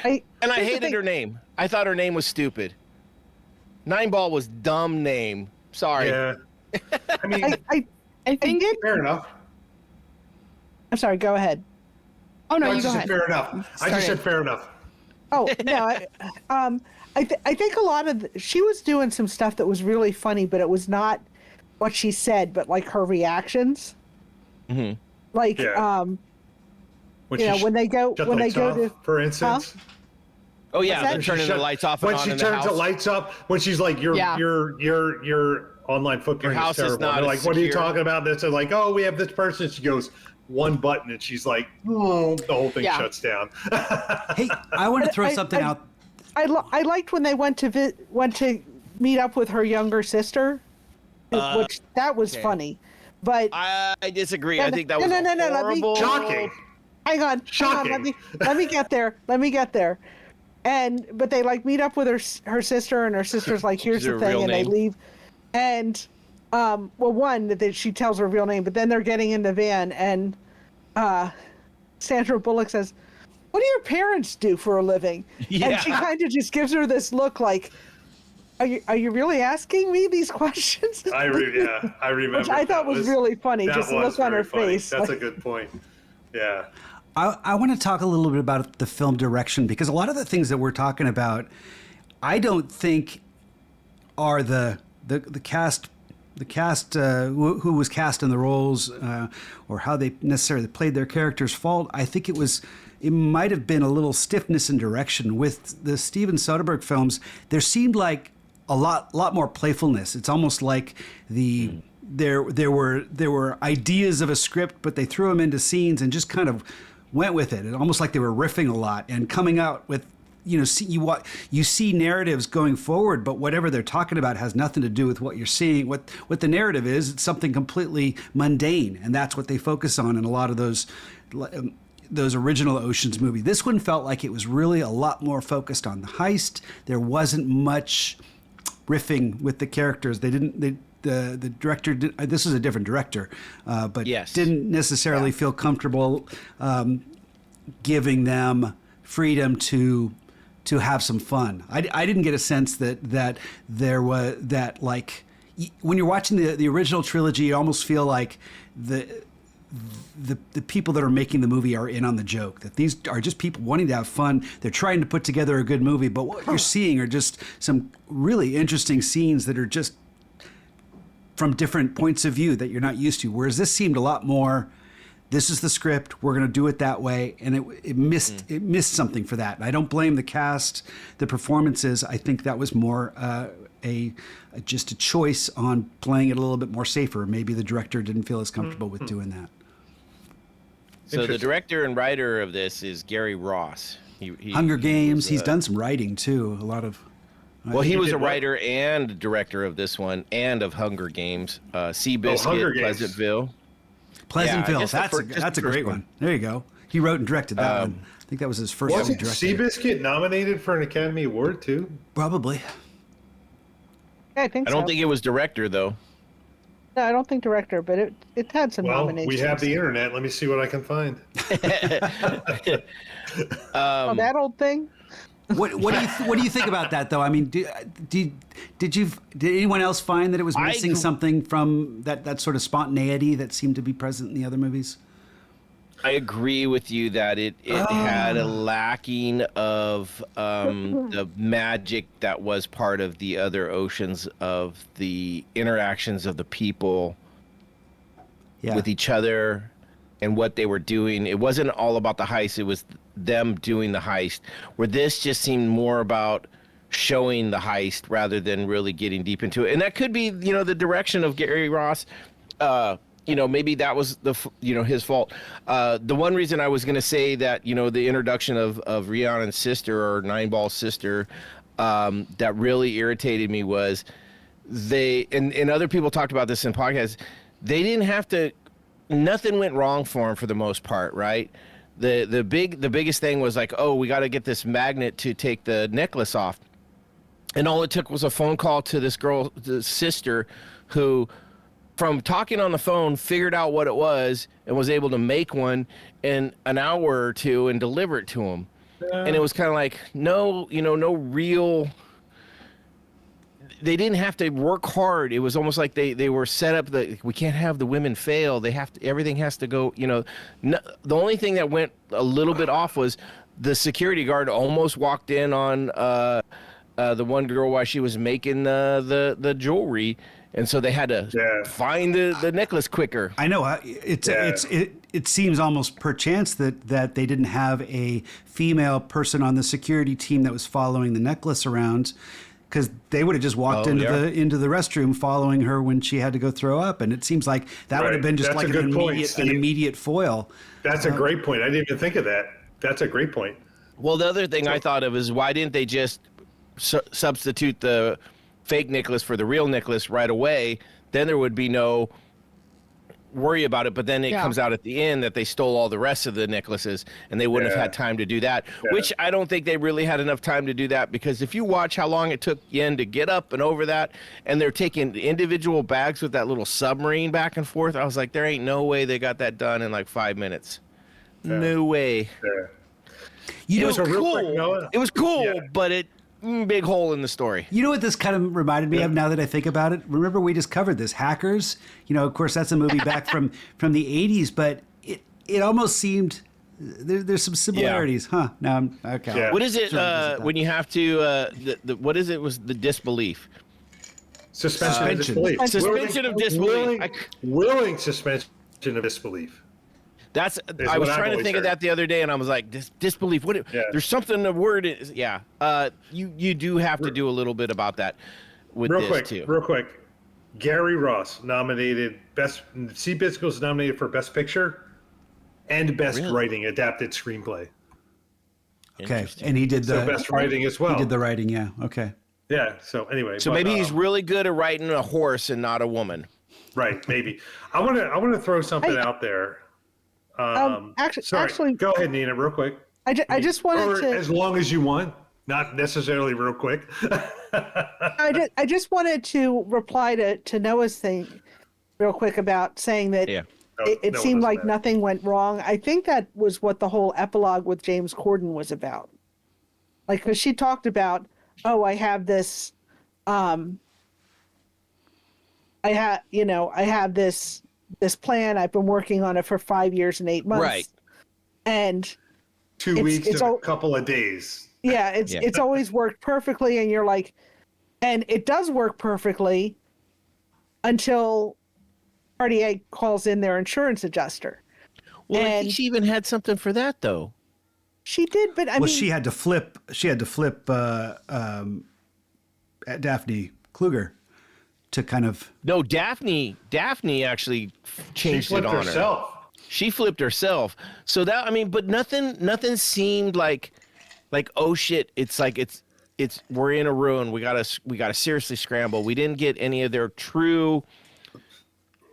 I hated her name. I thought her name was stupid. Nine Ball was dumb name. Sorry. Yeah. I mean, I think fair enough. I'm sorry. Go ahead. Oh no, I you just go said ahead. fair enough. I just said fair enough. Oh no. I think a lot of she was doing some stuff that was really funny, but it was not what she said, but like her reactions. Mm-hmm. Like when they go to, for instance. Huh? Oh yeah, What's they're that? turning the lights off and When on she in the turns the house. lights up, when she's like, your online footprint Your house is is terrible. not They're as like, what are you secure. talking about? They're like, oh, we have this person. She goes one button, and she's like, oh, the whole thing shuts down. Hey, I want to throw something out. I liked when they went to meet up with her younger sister, which that was funny. But I disagree. I think that was no, horrible. Shocking. Hang on. Shocking. Let me get there. But they like meet up with her sister, and her sister's like, here's the thing, and they leave. And she tells her real name, but then they're getting in the van, and Sandra Bullock says, what do your parents do for a living? Yeah. And she kind of just gives her this look like, are you really asking me these questions? I remember. Which I thought was really funny. Just the look on her face. That's a good point. Yeah. I want to talk a little bit about the film direction, because a lot of the things that we're talking about, I don't think are the cast who was cast in the roles or how they necessarily played their characters' fault. I think it might have been a little stiffness in direction. With the Steven Soderbergh films, there seemed like a lot more playfulness. It's almost like there were ideas of a script, but they threw them into scenes and just kind of went with it. It almost like they were riffing a lot and coming out with, you see narratives going forward, but whatever they're talking about has nothing to do with what you're seeing. What the narrative is, it's something completely mundane, and that's what they focus on in a lot of those original Ocean's movies. This one felt like it was really a lot more focused on the heist. There wasn't much riffing with the characters. The director did, this is a different director, but didn't necessarily feel comfortable giving them freedom to have some fun. I didn't get a sense that there was that, like, when you're watching the original trilogy, you almost feel like the people that are making the movie are in on the joke, that these are just people wanting to have fun. They're trying to put together a good movie, but what you're seeing are just some really interesting scenes that are just from different points of view that you're not used to. Whereas this seemed a lot more, this is the script, we're going to do it that way, and it missed something for that. And I don't blame the cast, the performances. I think that was more just a choice on playing it a little bit more safer. Maybe the director didn't feel as comfortable with doing that. So the director and writer of this is Gary Ross. He Hunger Games. He's done some writing too. A lot of. Well, he was did a what? writer and director of this one and of Hunger Games, Hunger Seabiscuit, Games. Pleasantville. Pleasantville. I guess That's a the first great one. There you go. He wrote and directed that one. I think that was his first Wasn't directing. Seabiscuit nominated for an Academy Award too? Probably. Yeah, I think I so. don't think it was director though. No, I don't think director, but it had some Well, nominations. we have the internet. Let me see what I can find. Oh, that old thing. What do you think about that though? I mean, did anyone else find that it was missing something from that sort of spontaneity that seemed to be present in the other movies? I agree with you that it had a lacking of the magic that was part of the other Oceans, of the interactions of the people with each other and what they were doing. It wasn't all about the heist. It was them doing the heist, where this just seemed more about showing the heist rather than really getting deep into it. And that could be, the direction of Gary Ross. Maybe that was his fault. The one reason I was going to say that, the introduction of Rhiannon's sister, or Nineball's sister, that really irritated me was and other people talked about this in podcasts, they didn't have to, nothing went wrong for them for the most part, right? The biggest thing was like, oh, we got to get this magnet to take the necklace off. And all it took was a phone call to this girl, the sister, who, from talking on the phone, figured out what it was and was able to make one in an hour or two and deliver it to him. And it was kind of like, no real. They didn't have to work hard. It was almost like they were set up that we can't have the women fail. They have to, everything has to go. The only thing that went a little bit off was the security guard almost walked in on the one girl while she was making the jewelry. And so they had to find the necklace quicker. I know it seems almost perchance that they didn't have a female person on the security team that was following the necklace around, because they would have just walked into the restroom following her when she had to go throw up, and it seems like that would have been just That's like an immediate foil. That's a great point. I didn't even think of that. That's a great point. Well, the other thing I thought of is, why didn't they just substitute the fake necklace for the real necklace right away? Then there would be no worry about it. But then it comes out at the end that they stole all the rest of the necklaces, and they wouldn't have had time to do that, which I don't think they really had enough time to do that, because if you watch how long it took Yen to get up and over that, and they're taking individual bags with that little submarine back and forth, I was like, there ain't no way they got that done in like 5 minutes. No way. You know, it was cool. It was cool, but it big hole in the story. You know what this kind of reminded me of now that I think about it? Remember we just covered this, Hackers? Of course, that's a movie back from the 80s, but it almost seemed there's some similarities, huh? Now I'm okay. Yeah. What is it when you have to what is it was the disbelief? Suspension of disbelief. Suspension of disbelief. Willing suspension of disbelief. I was trying to think of that the other day, and I was like, disbelief. There's something the word is. Yeah. You do have to do a little bit about that with this too. Real quick. Gary Ross nominated Seabiscuit's nominated for Best Picture and Best Writing Adapted Screenplay. Okay, and he did the Best Writing as well. He did the writing, yeah. Okay. Yeah. So anyway. So maybe he's really good at writing a horse and not a woman. Right. Maybe. I want to throw something out there. Actually, go ahead, Nina, real quick. I just wanted to, as long as you want, not necessarily real quick. I just wanted to reply to Noah's thing real quick about saying that it seemed like nothing went wrong. I think that was what the whole epilogue with James Corden was about. Like, because she talked about, I have this, I have this plan. I've been working on it for 5 years and 8 months. Right. And 2 weeks and a couple of days. Yeah, it's always worked perfectly, and you're like, and it does work perfectly until Cartier calls in their insurance adjuster. Well, I think she even had something for that though. She did, but I mean, she had to flip. She had to flip Daphne Kluger to kind of. No, Daphne actually changed it on her. She flipped herself. So that, but nothing seemed like, oh shit, it's we're in a ruin. We gotta seriously scramble. We didn't get any of their true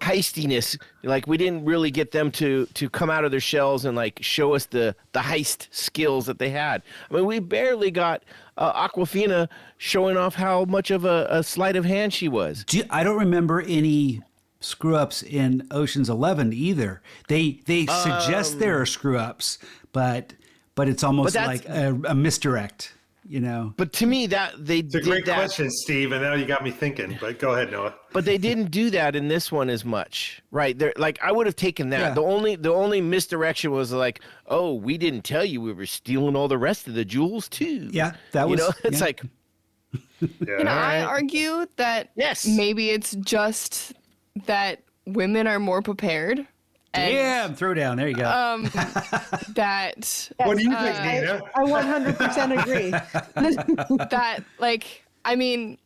heistiness. Like, we didn't really get them to come out of their shells and like show us the heist skills that they had. I mean, we barely got Aquafina showing off how much of a sleight of hand she was. I don't remember any screw ups in Ocean's 11 either. They suggest there are screw ups, but it's almost like a misdirect. You know, but to me it's a great question, Steve, and now you got me thinking. But go ahead, Noah. But they didn't do that in this one as much, right? They're like, I would have taken that. Yeah. The only misdirection was like, oh, we didn't tell you we were stealing all the rest of the jewels too. Yeah, that was. It's like. Can I argue that maybe it's just that women are more prepared? And, throw down. There you go. That. What do you think, Nina? I 100% agree. That, like, I mean,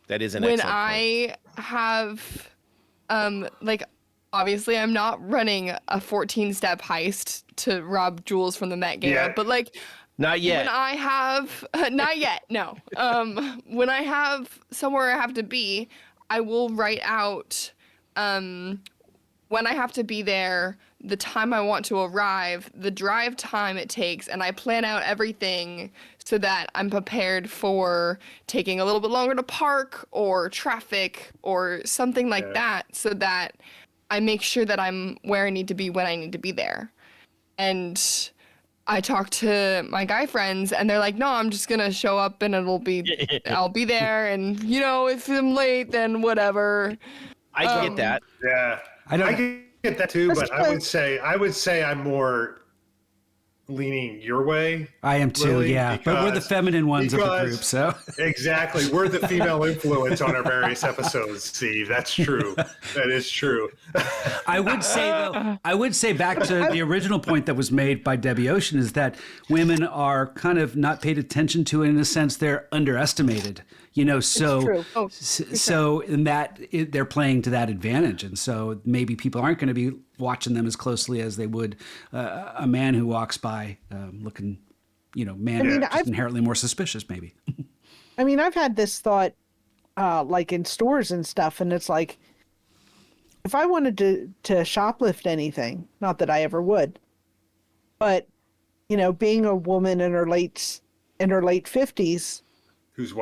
that is an when excellent I have, like, obviously I'm not running a 14-step heist to rob jewels from the Met Gala, but like. Not yet. When I have, not yet, no. When I have somewhere I have to be, I will write out, when I have to be there, the time I want to arrive, the drive time it takes, and I plan out everything so that I'm prepared for taking a little bit longer to park or traffic or something like that, so that I make sure that I'm where I need to be when I need to be there. And I talk to my guy friends, and they're like, no, I'm just going to show up and I'll be there, and, you know, if I'm late, then whatever. I get that. Yeah. I get that too, but I would say I'm more leaning your way. I am too, Lily, but we're the feminine ones of the group, so exactly, we're the female influence on our various episodes. Steve, that's true. That is true. I would say back to the original point that was made by Debbie Ocean is that women are kind of not paid attention to, in a sense they're underestimated. You know, so in that they're playing to that advantage, and so maybe people aren't going to be watching them as closely as they would a man who walks by looking, you know, just inherently more suspicious, maybe. I mean, I've had this thought, like in stores and stuff, and it's like, if I wanted to shoplift anything, not that I ever would, but you know, being a woman in her late 50s, who's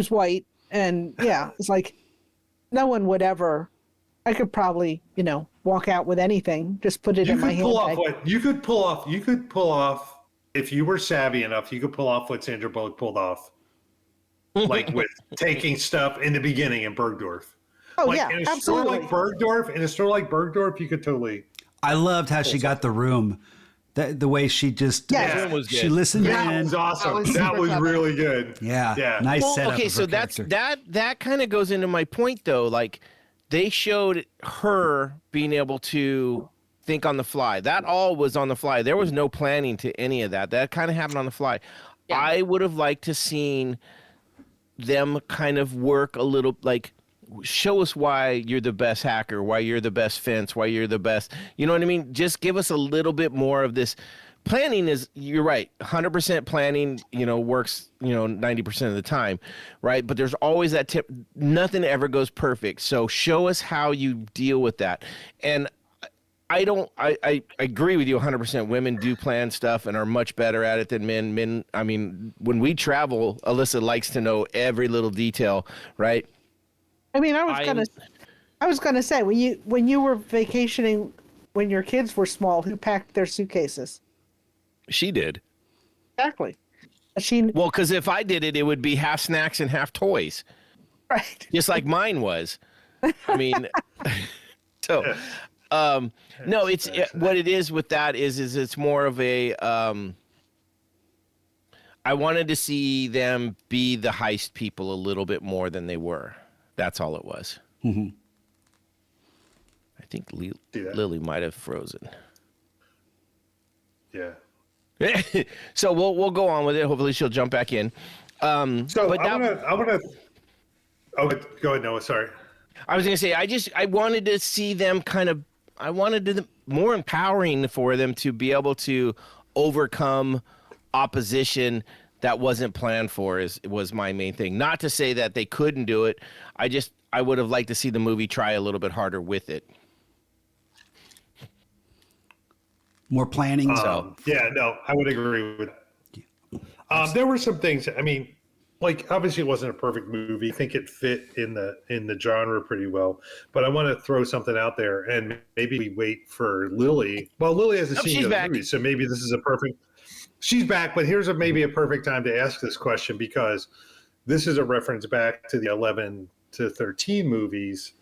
white, and it's like no one would ever. I could probably, you know, walk out with anything, just put it in my handbag. You could pull off if you were savvy enough. You could pull off what Sandra Bullock pulled off, like with taking stuff in the beginning in Bergdorf. Oh like, yeah, in a absolutely. In a store like Bergdorf, you could totally. I loved how she got the room. The way she just she listened in. That was awesome. That was really good. Yeah. Nice setup. Okay, so that kind of goes into my point though. Like, they showed her being able to think on the fly. That all was on the fly. There was no planning to any of that. That kind of happened on the fly. Yeah. I would have liked to seen them kind of work a little, like, show us why you're the best hacker, why you're the best fence, why you're the best. You know what I mean? Just give us a little bit more of this. Planning is, you're right, 100% planning, you know, works, you know, 90% of the time, right? But there's always that tip. Nothing ever goes perfect. So show us how you deal with that. And I agree with you 100%. Women do plan stuff and are much better at it than men. Men, I mean, when we travel, Alyssa likes to know every little detail, right? I mean, I was gonna say, when you were vacationing when your kids were small, who packed their suitcases? She did. Exactly. Well, because if I did it, it would be half snacks and half toys. Right. Just like mine was. I mean, so, no, what it is with that is it's more of a, I wanted to see them be the heist people a little bit more than they were. That's all it was. Mm-hmm. I think Lily might have frozen. Yeah. So we'll go on with it. Hopefully she'll jump back in. I want to. Oh, go ahead, Noah. Sorry. I was gonna say I wanted to see them I wanted more empowering for them to be able to overcome opposition that wasn't planned for was my main thing. Not to say that they couldn't do it. I would have liked to see the movie try a little bit harder with it. More planning. Yeah, no, I would agree with that. There were some things, I mean, like obviously it wasn't a perfect movie. I think it fit in the genre pretty well. But I want to throw something out there, and maybe we wait for Lilly. Well, Lilly hasn't seen the movie, so maybe this is a perfect. She's back, but here's maybe a perfect time to ask this question, because this is a reference back to the 11 to 13 movies.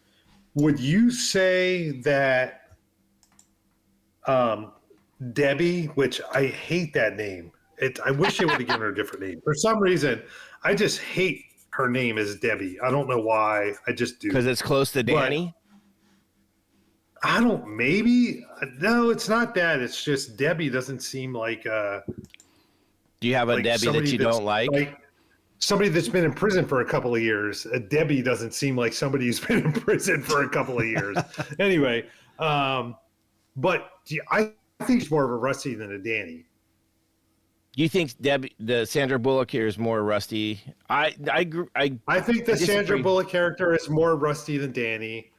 Would you say that Debbie, which I hate that name. I wish they would have given her a different name. For some reason, I just hate her name as Debbie. I don't know why. I just do. Because it's close to Danny? But maybe. No, it's not that. It's just Debbie doesn't seem like. Do you have a Debbie that you don't like? Somebody that's been in prison for a couple of years. A Debbie doesn't seem like somebody who's been in prison for a couple of years. Anyway, but I think she's more of a Rusty than a Danny. You think the Sandra Bullock here is more Rusty? I think the Sandra Bullock character is more Rusty than Danny,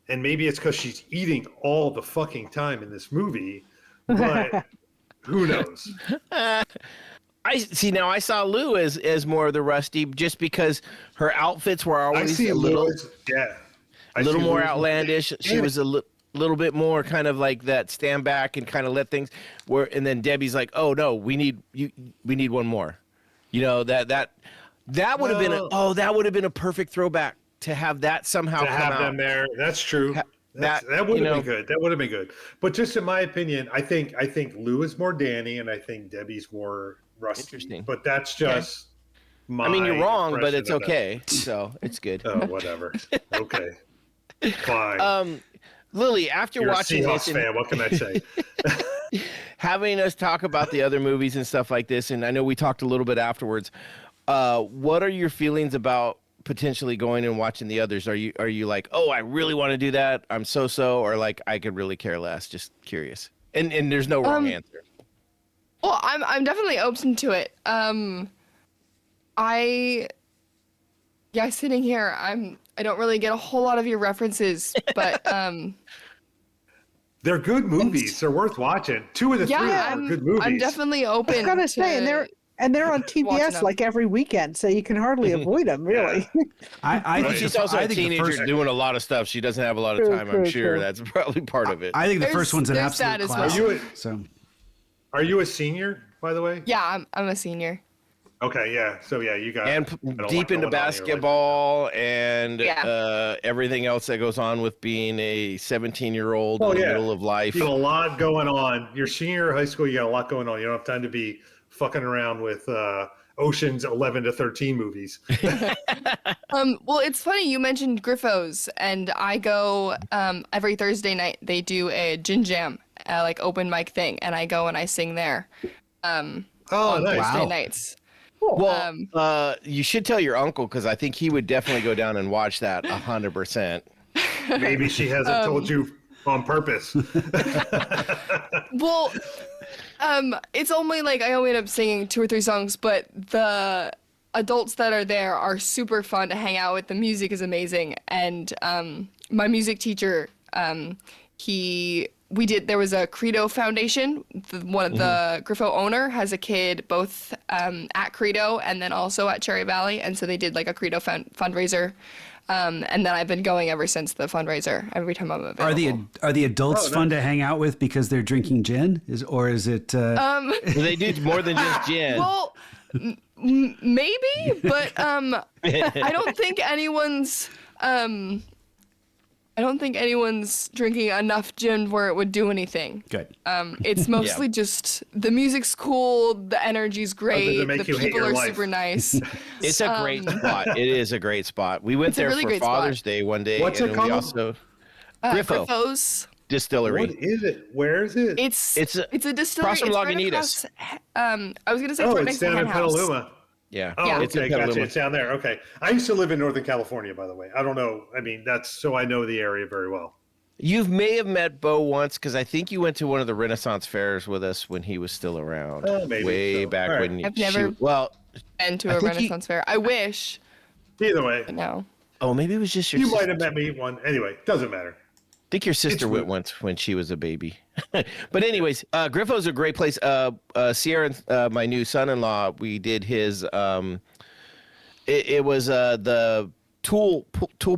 and maybe it's because she's eating all the fucking time in this movie. But who knows? I see. Now I saw Lou as more of the Rusty, just because her outfits were always a little more outlandish. She was a little bit more kind of like that, stand back and kind of let things work. And then Debbie's like, "Oh no, we need one more." You know, that would have been that would have been a perfect throwback to have that somehow to have them there. That's true. That would have been good. That would have been good. But just in my opinion, I think Lou is more Danny, and I think Debbie's more Rusty. Interesting. But that's just my. I mean, you're wrong, but it's okay. So it's good. Oh, whatever. Okay. Fine. Lily, after watching this, fan, what can I say? Having us talk about the other movies and stuff like this, and I know we talked a little bit afterwards. What are your feelings about potentially going and watching the others? Are you like, oh, I really want to do that, I'm so, or like I could really care less? Just curious. And there's no wrong answer. Well, I'm definitely open to it. Sitting here, I don't really get a whole lot of your references, but they're good movies. They're worth watching. 2 of the 3 are good movies. I'm definitely open. I was gonna say, and they're on TBS like every weekend, so you can hardly avoid them, really. She's also a teenager doing a lot of stuff. She doesn't have a lot of time. I'm sure that's probably part of it. I think the first one's an absolute classic. Are you a senior, by the way? Yeah, I'm a senior. Okay, yeah. So yeah, you got deep into basketball and everything else that goes on with being a 17-year-old in the middle of life. You got a lot going on. Your senior high school, you got a lot going on. You don't have time to be fucking around with Ocean's 11 to 13 movies. Well, it's funny you mentioned Griffos, and I go every Thursday night. They do a gin jam, like open mic thing, and I go and I sing there. On Thursday nights. Well, you should tell your uncle, because I think he would definitely go down and watch that 100%. Maybe she hasn't told you on purpose. Well, it's only like I only end up singing 2 or 3 songs, but the adults that are there are super fun to hang out with. The music is amazing, and my music teacher, there was a Credo Foundation. One of the Griffo owner has a kid both at Credo and then also at Cherry Valley, and so they did like a Credo fundraiser. And then I've been going ever since the fundraiser. Every time I'm available. Are the adults fun to hang out with because they're drinking gin? Is it? They do more than just gin. Well, maybe, but I don't think anyone's drinking enough gin where it would do anything. Good. It's mostly just the music's cool, the energy's great, the people are super nice. It's a great spot. It is a great spot. We went there for Father's Day one day. What's it called? We also Griffo's Distillery. What is it? Where is it? It's a distillery. Across from Lagunitas. I was gonna say right next to down Hen in House. Petaluma. Yeah. Oh, It's okay, in gotcha. Petaluma. It's down there. Okay. I used to live in Northern California, by the way. I don't know. I mean, so I know the area very well. You may have met Bo once because I think you went to one of the Renaissance fairs with us when he was still around. Maybe way so. back Right. when. I've never been to a Renaissance fair. I wish. Either way, But no. Oh, maybe it was just your you sister. might have met me one. Anyway, doesn't matter. I think your sister went once when she was a baby. But anyways, Griffo's a great place. Sierra, my new son-in-law, we did his. It was the tool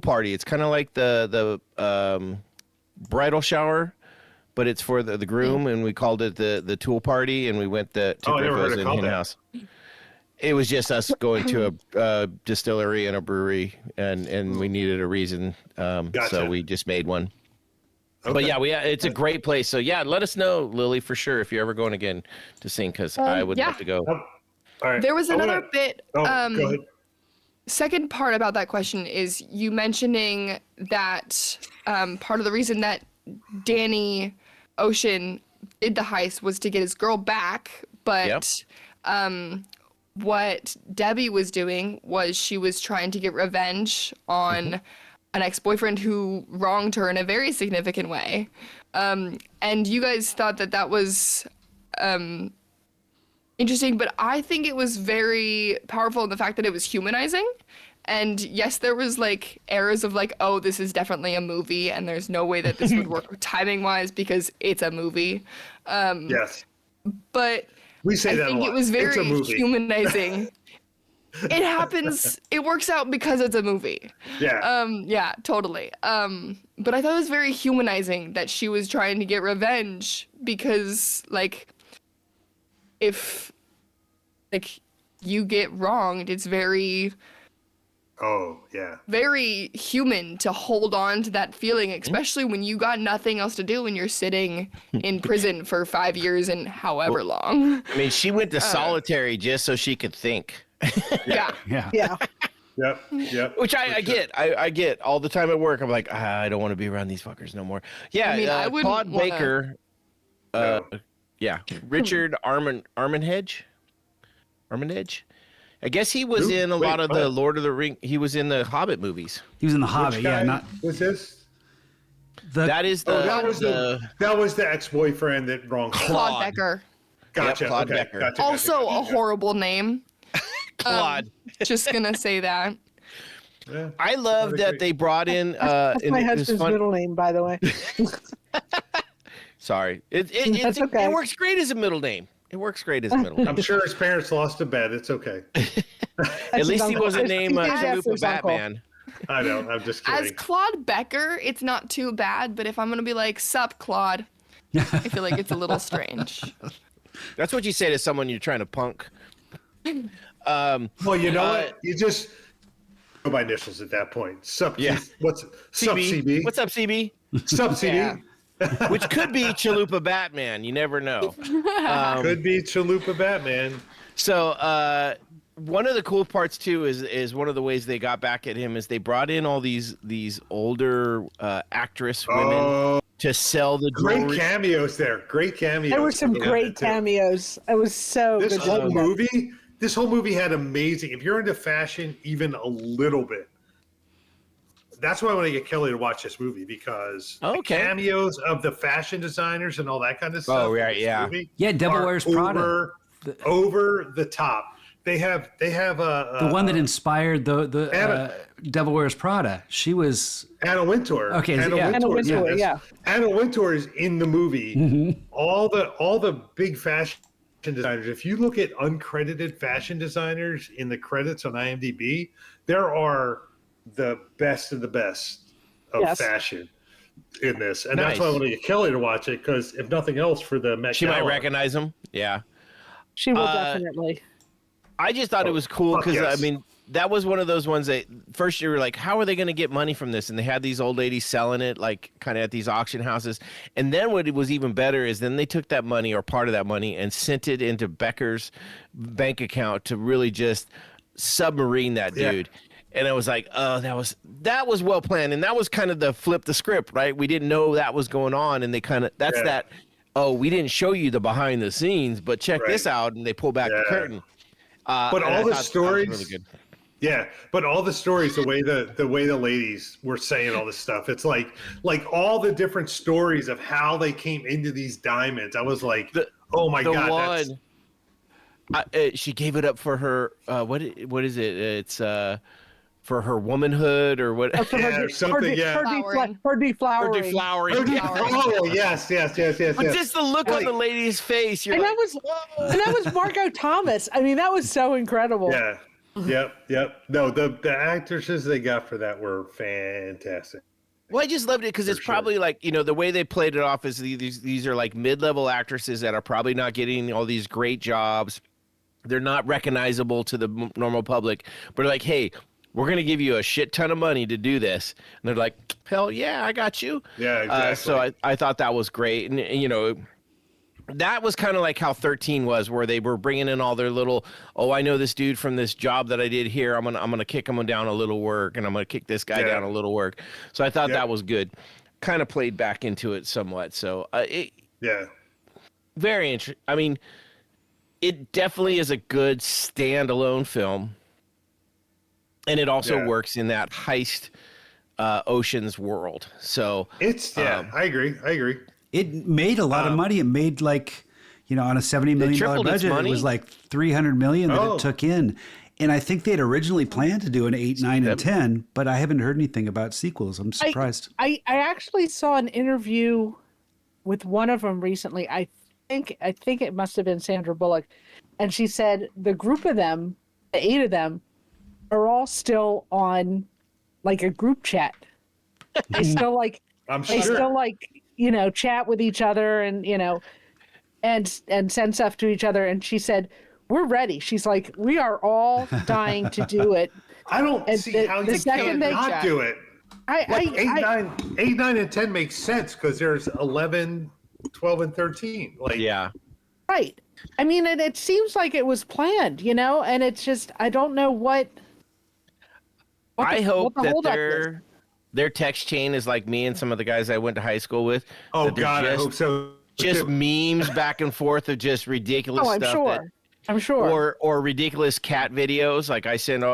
party. It's kind of like the bridal shower, but it's for the groom, and we called it the tool party, and we went to Griffo's in in-house. It was just us going to a distillery and a brewery, and we needed a reason, so we just made one. Okay. But yeah, it's a great place. So yeah, let us know, Lily, for sure if you're ever going again to sing, because I would love to go. All right. There was another bit. Go ahead. Second part about that question is you mentioning that part of the reason that Danny Ocean did the heist was to get his girl back, but what Debbie was doing was she was trying to get revenge on an ex-boyfriend who wronged her in a very significant way. And you guys thought that was interesting, but I think it was very powerful in the fact that it was humanizing. And yes, there was like errors of like, oh, this is definitely a movie and there's no way that this would work timing wise because it's a movie. Yes. But we say I think it was very humanizing. It happens. It works out because it's a movie. Yeah. Yeah, totally. But I thought it was very humanizing that she was trying to get revenge because like, if like you get wronged, it's very very human to hold on to that feeling, especially when you got nothing else to do and you're sitting in prison for 5 years and however long. I mean, she went to solitary just so she could think. Yeah. Yep. Which I get. I get all the time at work. I'm like, I don't want to be around these fuckers no more. Yeah, I mean, I wouldn't Claude Baker. Yeah, Richard Armitage. I guess he was in a lot of the Lord of the Ring. He was in the Hobbit movies. He was in the Hobbit. Yeah, not. Was this? That is the. That was the ex-boyfriend that wronged Claude Becker. Gotcha. Yep, Claude Becker. Gotcha. Also a horrible name. Claude. Just gonna say that. Yeah, I love that they brought in. That's my husband's middle name, by the way. Sorry, it works great as a middle name. It works great as a middle name. I'm sure his parents lost a bet. It's okay. At least he wasn't named Chalupa Batman. I know. I'm just kidding. As Claude Becker, it's not too bad, but if I'm gonna be like, sup, Claude, I feel like it's a little strange. That's what you say to someone you're trying to punk. Well, you know what? You just go by initials at that point. Sup? Yeah. What's Sup, CB? What's up, CB? Sup, CB? Yeah. Which could be Chalupa Batman. You never know. Could be Chalupa Batman. So one of the cool parts too is one of the ways they got back at him is they brought in all these older actress women to sell the jewelry. Great cameos there. Great cameos. There were some great cameos. It was so this good. This whole movie had amazing. If you're into fashion even a little bit, that's why I want to get Kelly to watch this movie because the cameos of the fashion designers and all that kind of stuff. Oh, right, yeah. Devil Wears Prada. Over the top. They have the one that inspired the Devil Wears Prada. She was Anna Wintour. Okay, Anna Wintour, yeah. Anna Wintour is in the movie. Mm-hmm. All the big fashion designers. If you look at uncredited fashion designers in the credits on IMDb, there are the best of the best of fashion in this, and that's why I want to get Kelly to watch it because if nothing else, for the Met she Gala, might recognize him. Yeah, she will definitely. I just thought it was cool because I mean that was one of those ones that first you were like, how are they going to get money from this? And they had these old ladies selling it like kind of at these auction houses. And then what was even better is then they took that money or part of that money and sent it into Becker's bank account to really just submarine that dude. Yeah. And I was like, oh, that was well planned. And that was kind of the flip the script, right? We didn't know that was going on. And they kind of, that, oh, we didn't show you the behind the scenes, but check this out. And they pull back the curtain. But all the stories, really good. Yeah, but all the stories, the way the ladies were saying all this stuff, it's like all the different stories of how they came into these diamonds. I was like, oh my god, she gave it up for her. What is it? It's for her womanhood or what? Or something. Her deflowering. Her deflowering. Her oh yes. But just the look on the lady's face. You're and like, that was Margot Thomas. I mean, that was so incredible. Yeah. Yep. No, the actresses they got for that were fantastic. Well, I just loved it because it's probably like, the way they played it off is these are like mid-level actresses that are probably not getting all these great jobs. They're not recognizable to the normal public, but like, hey, we're going to give you a shit ton of money to do this. And they're like, hell yeah, I got you. Yeah, exactly. So I thought that was great. And, that was kind of like how 13 was, where they were bringing in all their little, I know this dude from this job that I did here. I'm gonna kick him down a little work, and I'm gonna kick this guy down a little work. So I thought that was good. Kind of played back into it somewhat. So very interesting. I mean, it definitely is a good standalone film, and it also works in that heist Ocean's world. So it's I agree. It made a lot of money. It made on a $70 million budget, it was like $300 million that it took in. And I think they'd originally planned to do an 8, 9, and 10, but I haven't heard anything about sequels. I'm surprised. I actually saw an interview with one of them recently. I think it must have been Sandra Bullock. And she said the group of them, the 8 of them, are all still on like a group chat. They still chat with each other and send stuff to each other. And she said, we're ready. She's like, we are all dying to do it. I don't see how you can not do it. 8, 9, and 10 makes sense because there's 11, 12, and 13. Right. I mean, it seems like it was planned, and it's just, I don't know what I hope that their text chain is like me and some of the guys I went to high school with. Oh God, I hope so. Just memes back and forth of just ridiculous stuff. I'm sure. Or ridiculous cat videos like I send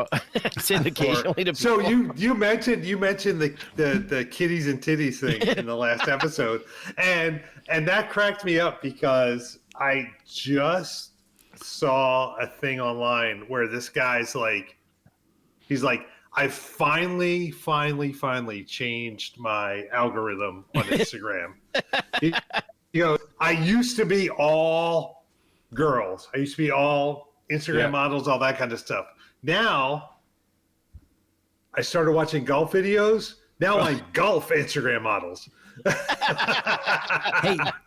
occasionally to people. So you mentioned the kitties and titties thing in the last episode, and that cracked me up because I just saw a thing online where this guy's like, he's like, I finally changed my algorithm on Instagram. I used to be all girls. I used to be all Instagram models, all that kind of stuff. Now, I started watching golf videos. Now I'm golf Instagram models.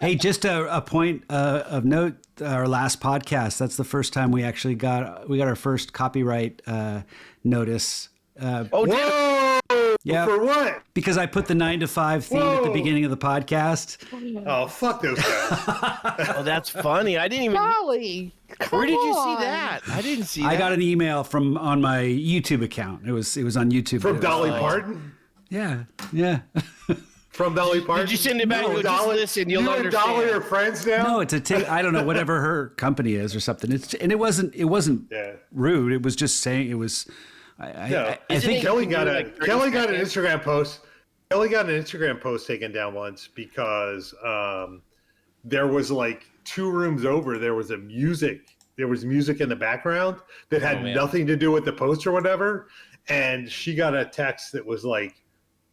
Hey, just a point of note. Our last podcast, that's the first time we actually got our first copyright notice. Whoa! Yeah. For what? Because I put the 9 to 5 theme at the beginning of the podcast. Oh, fuck those guys. Oh, that's funny. I didn't even. Golly, where did you see that? I didn't see that. I got an email on my YouTube account. It was on YouTube. From Dolly Parton? Yeah. From Dolly Parton? Did you send it back? No, just listen, you'll understand. You and Dolly are friends now? No, it's I don't know, whatever her company is or something. It wasn't rude. It was just saying it was. I think Kelly got an Instagram post. Kelly got an Instagram post taken down once because there was like 2 rooms over. There was music in the background that had nothing to do with the post or whatever. And she got a text that was like,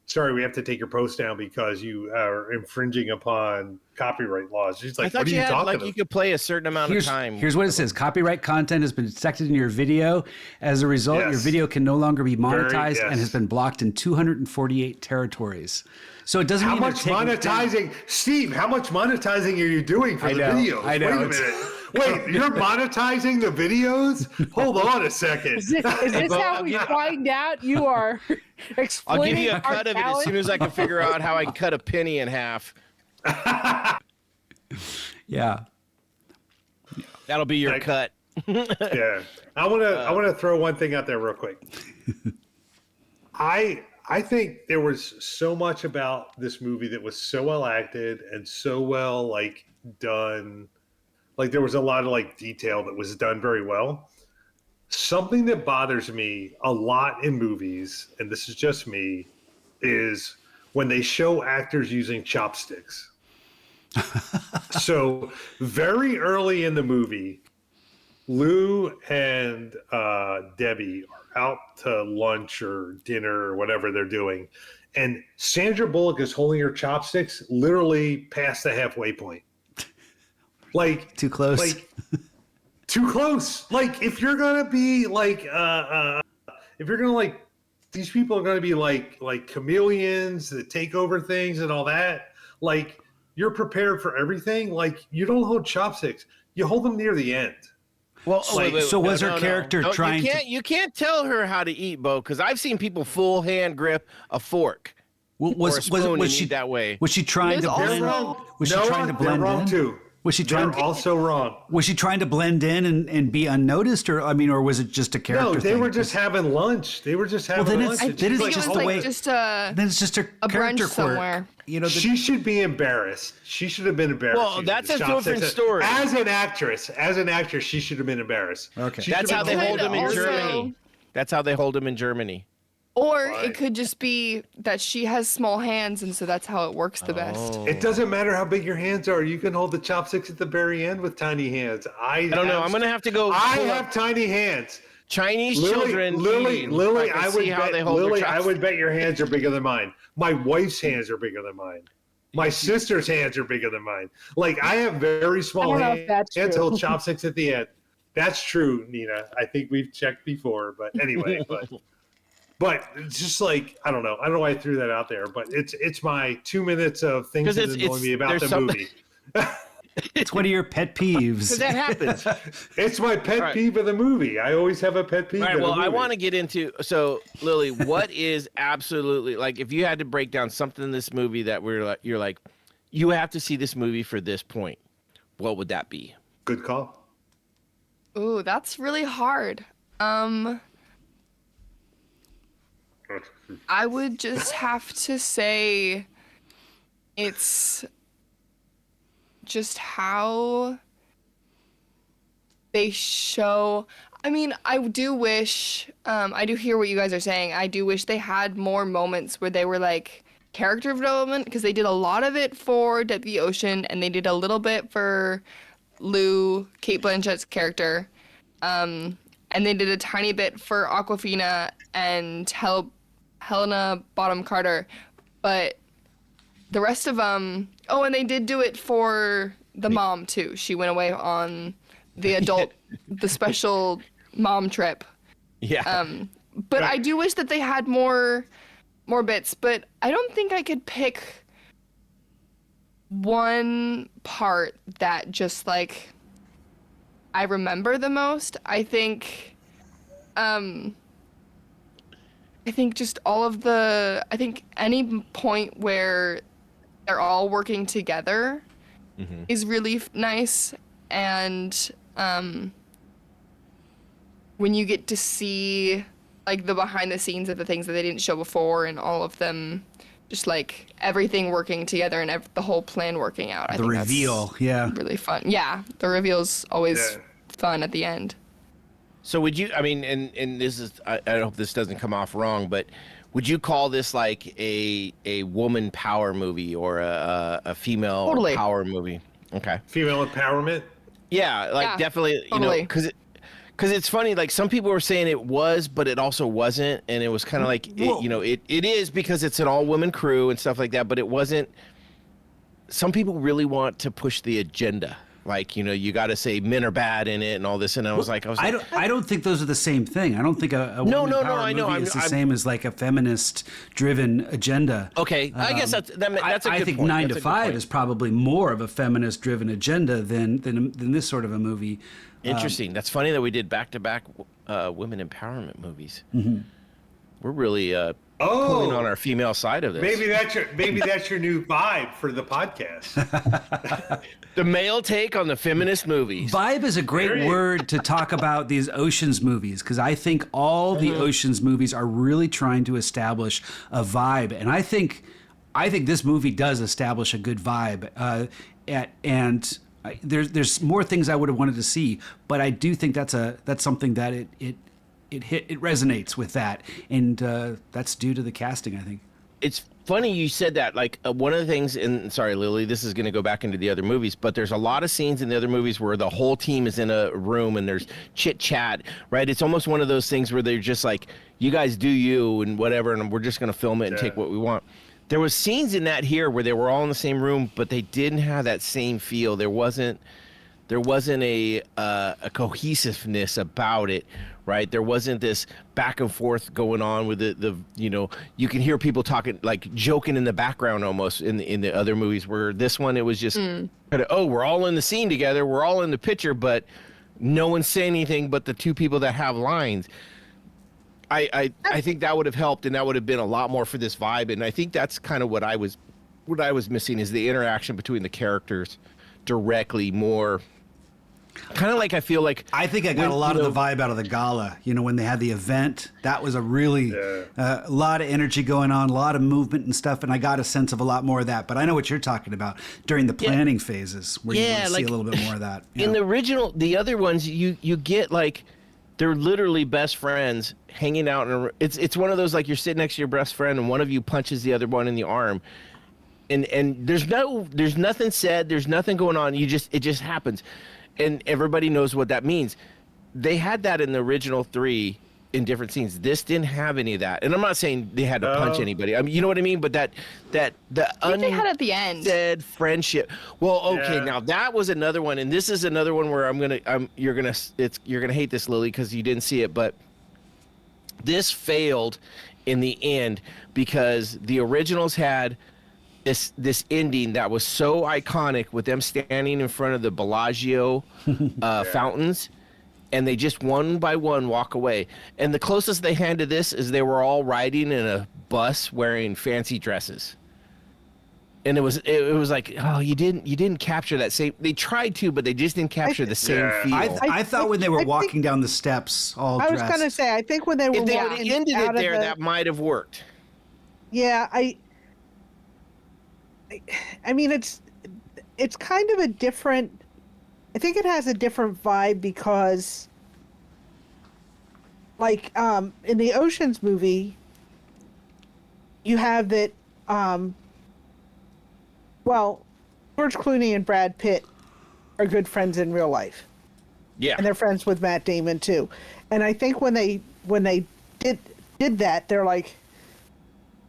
sorry, we have to take your post down because you are infringing upon copyright laws. She's like, what are you talking about? You could play a certain amount of time. Here's what it says. Copyright content has been detected in your video. As a result, your video can no longer be monetized and has been blocked in 248 territories. So it doesn't mean how much monetizing, Steve, how much monetizing are you doing for the videos? I know. Wait a minute. Wait, you're monetizing the videos? Hold on a second. Is this how we find out you are exploiting? I'll give you a cut of it as soon as I can figure out how I can cut a penny in half. Yeah. That'll be your cut. Yeah. I want to throw one thing out there real quick. I think there was so much about this movie that was so well acted and so well done. Like there was a lot of detail that was done very well. something that bothers me a lot in movies, and this is just me, is when they show actors using chopsticks. So very early in the movie, Lou and Debbie are out to lunch or dinner or whatever they're doing. And Sandra Bullock is holding her chopsticks literally past the halfway point. Like too close. Like too close. Like if you're gonna be like if you're gonna like these people are gonna be like chameleons that take over things and all that, like you're prepared for everything. Like you don't hold chopsticks. You hold them near the end. Well, so was her character trying You can't tell her how to eat, Bo, because I've seen people full hand grip a fork. Was she that way? Was she trying to blend? Was she trying to blend wrong in? Too. Was she trying? They're also wrong. Was she trying to blend in and be unnoticed, or was it just a character? No, they were just having lunch. They were just having lunch. Then it's just the way. Then it's just her a character brunch quirk. somewhere. She should be embarrassed. She should have been embarrassed. Well, that's a different story. As an actress, she should have been embarrassed. Okay, that's how they hold him in Germany. That's how they hold him in Germany. Or it could just be that she has small hands, and so that's how it works the best. It doesn't matter how big your hands are. You can hold the chopsticks at the very end with tiny hands. I don't know. I'm going to have to go. I have tiny hands. Chinese children. Lily, I would bet your hands are bigger than mine. My wife's hands are bigger than mine. My sister's hands are bigger than mine. Like I have very small hands. Hold chopsticks at the end. That's true, Nina. I think we've checked before, but anyway, But it's just like I don't know why I threw that out there, but it's my 2 minutes of things that annoy me about the movie. It's one of your pet peeves. That happens. It's my pet peeve of the movie. I always have a pet peeve. All right. Well, I want to get into Lily. What is absolutely like if you had to break down something in this movie that you're like, you have to see this movie for this point. What would that be? Good call. Ooh, that's really hard. I would just have to say it's just how they show. I mean, I do wish, I do hear what you guys are saying. I do wish they had more moments where they were like character development, because they did a lot of it for Debbie Ocean and they did a little bit for Lou, Cate Blanchett's character. And they did a tiny bit for Awkwafina and Helena Bonham Carter, but the rest of them. Oh, and they did do it for the mom too. She went away on the special mom trip. Yeah. But I do wish that they had more bits. But I don't think I could pick one part that just like I remember the most. I think just all of I think any point where they're all working together is really nice. And when you get to see like the behind the scenes of the things that they didn't show before and all of them, just like everything working together and the whole plan working out. I think reveal, that's really fun. Yeah, the reveal's always fun at the end. So would you, I mean, and this is, I hope this doesn't come off wrong, but would you call this like a woman power movie or a female power movie? Okay. Female empowerment? Yeah, definitely, totally. Because it's funny, like some people were saying it was, but it also wasn't. And it was kind of like, it is because it's an all-women crew and stuff like that, but it wasn't. Some people really want to push the agenda. Like, you got to say men are bad in it and all this. And I was like, I don't think those are the same thing. I don't think a woman power movie is the same as like a feminist-driven agenda. Okay, I guess that's a good point. I think 9 to 5 is probably more of a feminist-driven agenda than this sort of a movie. Interesting. That's funny that we did back-to-back women empowerment movies. Mm-hmm. We're really pulling on our female side of this. Maybe that's your new vibe for the podcast. The male take on the feminist movies. Vibe is a great word to talk about these Oceans movies, because I think all the Oceans movies are really trying to establish a vibe, and I think this movie does establish a good vibe. And there's more things I would have wanted to see, but I do think that's something that it resonates with that, and that's due to the casting, I think. It's funny you said that. Like one of the things, and sorry, Lily, this is going to go back into the other movies, but there's a lot of scenes in the other movies where the whole team is in a room and there's chit chat, right? It's almost one of those things where they're just like, you guys do you and whatever, and we're just going to film it and take what we want. There was scenes in that here where they were all in the same room, but they didn't have that same feel. There wasn't a cohesiveness about it, right? There wasn't this back and forth going on with the you can hear people talking, like joking in the background almost in the other movies, where this one, it was just kind of, oh, we're all in the scene together, we're all in the picture, but no one's saying anything but the two people that have lines. I think that would have helped, and that would have been a lot more for this vibe, and I think that's kind of what I was missing, is the interaction between the characters directly more. Kind of like, I feel like I think I got a lot of the vibe out of the gala. When they had the event, that was a really a lot of energy going on, a lot of movement and stuff, and I got a sense of a lot more of that. But I know what you're talking about during the planning phases, where you want to see a little bit more of that. In the original, the other ones, you get like, they're literally best friends hanging out. It's one of those, like, you're sitting next to your best friend and one of you punches the other one in the arm, and there's nothing said, there's nothing going on. It just happens. And everybody knows what that means. They had that in the original 3 in different scenes. This didn't have any of that. And I'm not saying they had to punch anybody. I mean, you know what I mean? But they had at the end said friendship. Well, okay, now that was another one, and this is another one where you're gonna hate this, Lily, because you didn't see it, but this failed in the end because the originals had this ending that was so iconic, with them standing in front of the Bellagio fountains, and they just one by one walk away. And the closest they had to this is they were all riding in a bus wearing fancy dresses. And it was like, oh, you didn't capture that same. They tried to, but they just didn't capture the same feel. I thought when they were walking down the steps, all dressed. I was going to say, I think when they were if they would have ended it there, that might have worked. Yeah, I mean, it's kind of a different. I think it has a different vibe because, like, in the Oceans movie, you have that. Well, George Clooney and Brad Pitt are good friends in real life. Yeah, and they're friends with Matt Damon too. And I think when they did that, they're like,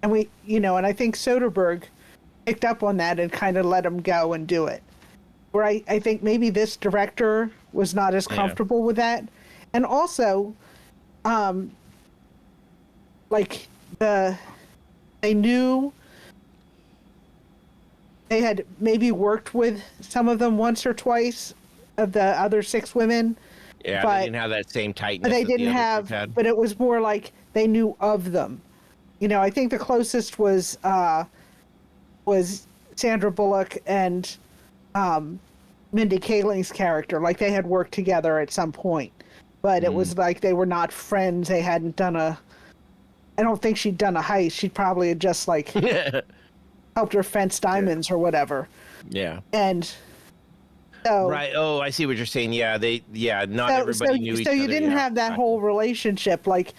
and I think Soderbergh picked up on that and kind of let him go and do it. Where I think maybe this director was not as comfortable with that. And also, like they knew they had maybe worked with some of them once or twice of the other 6 women. Yeah, but they didn't have that same tightness. They didn't have, but it was more like they knew of them. I think the closest was Sandra Bullock and Mindy Kaling's character. Like, they had worked together at some point, but it was like they were not friends. They hadn't done I don't think she'd done a heist. She'd probably had just like helped her fence diamonds or whatever. Yeah. And so, right. Oh, I see what you're saying. Yeah, not everybody knew each other. So you didn't have that whole relationship. Like,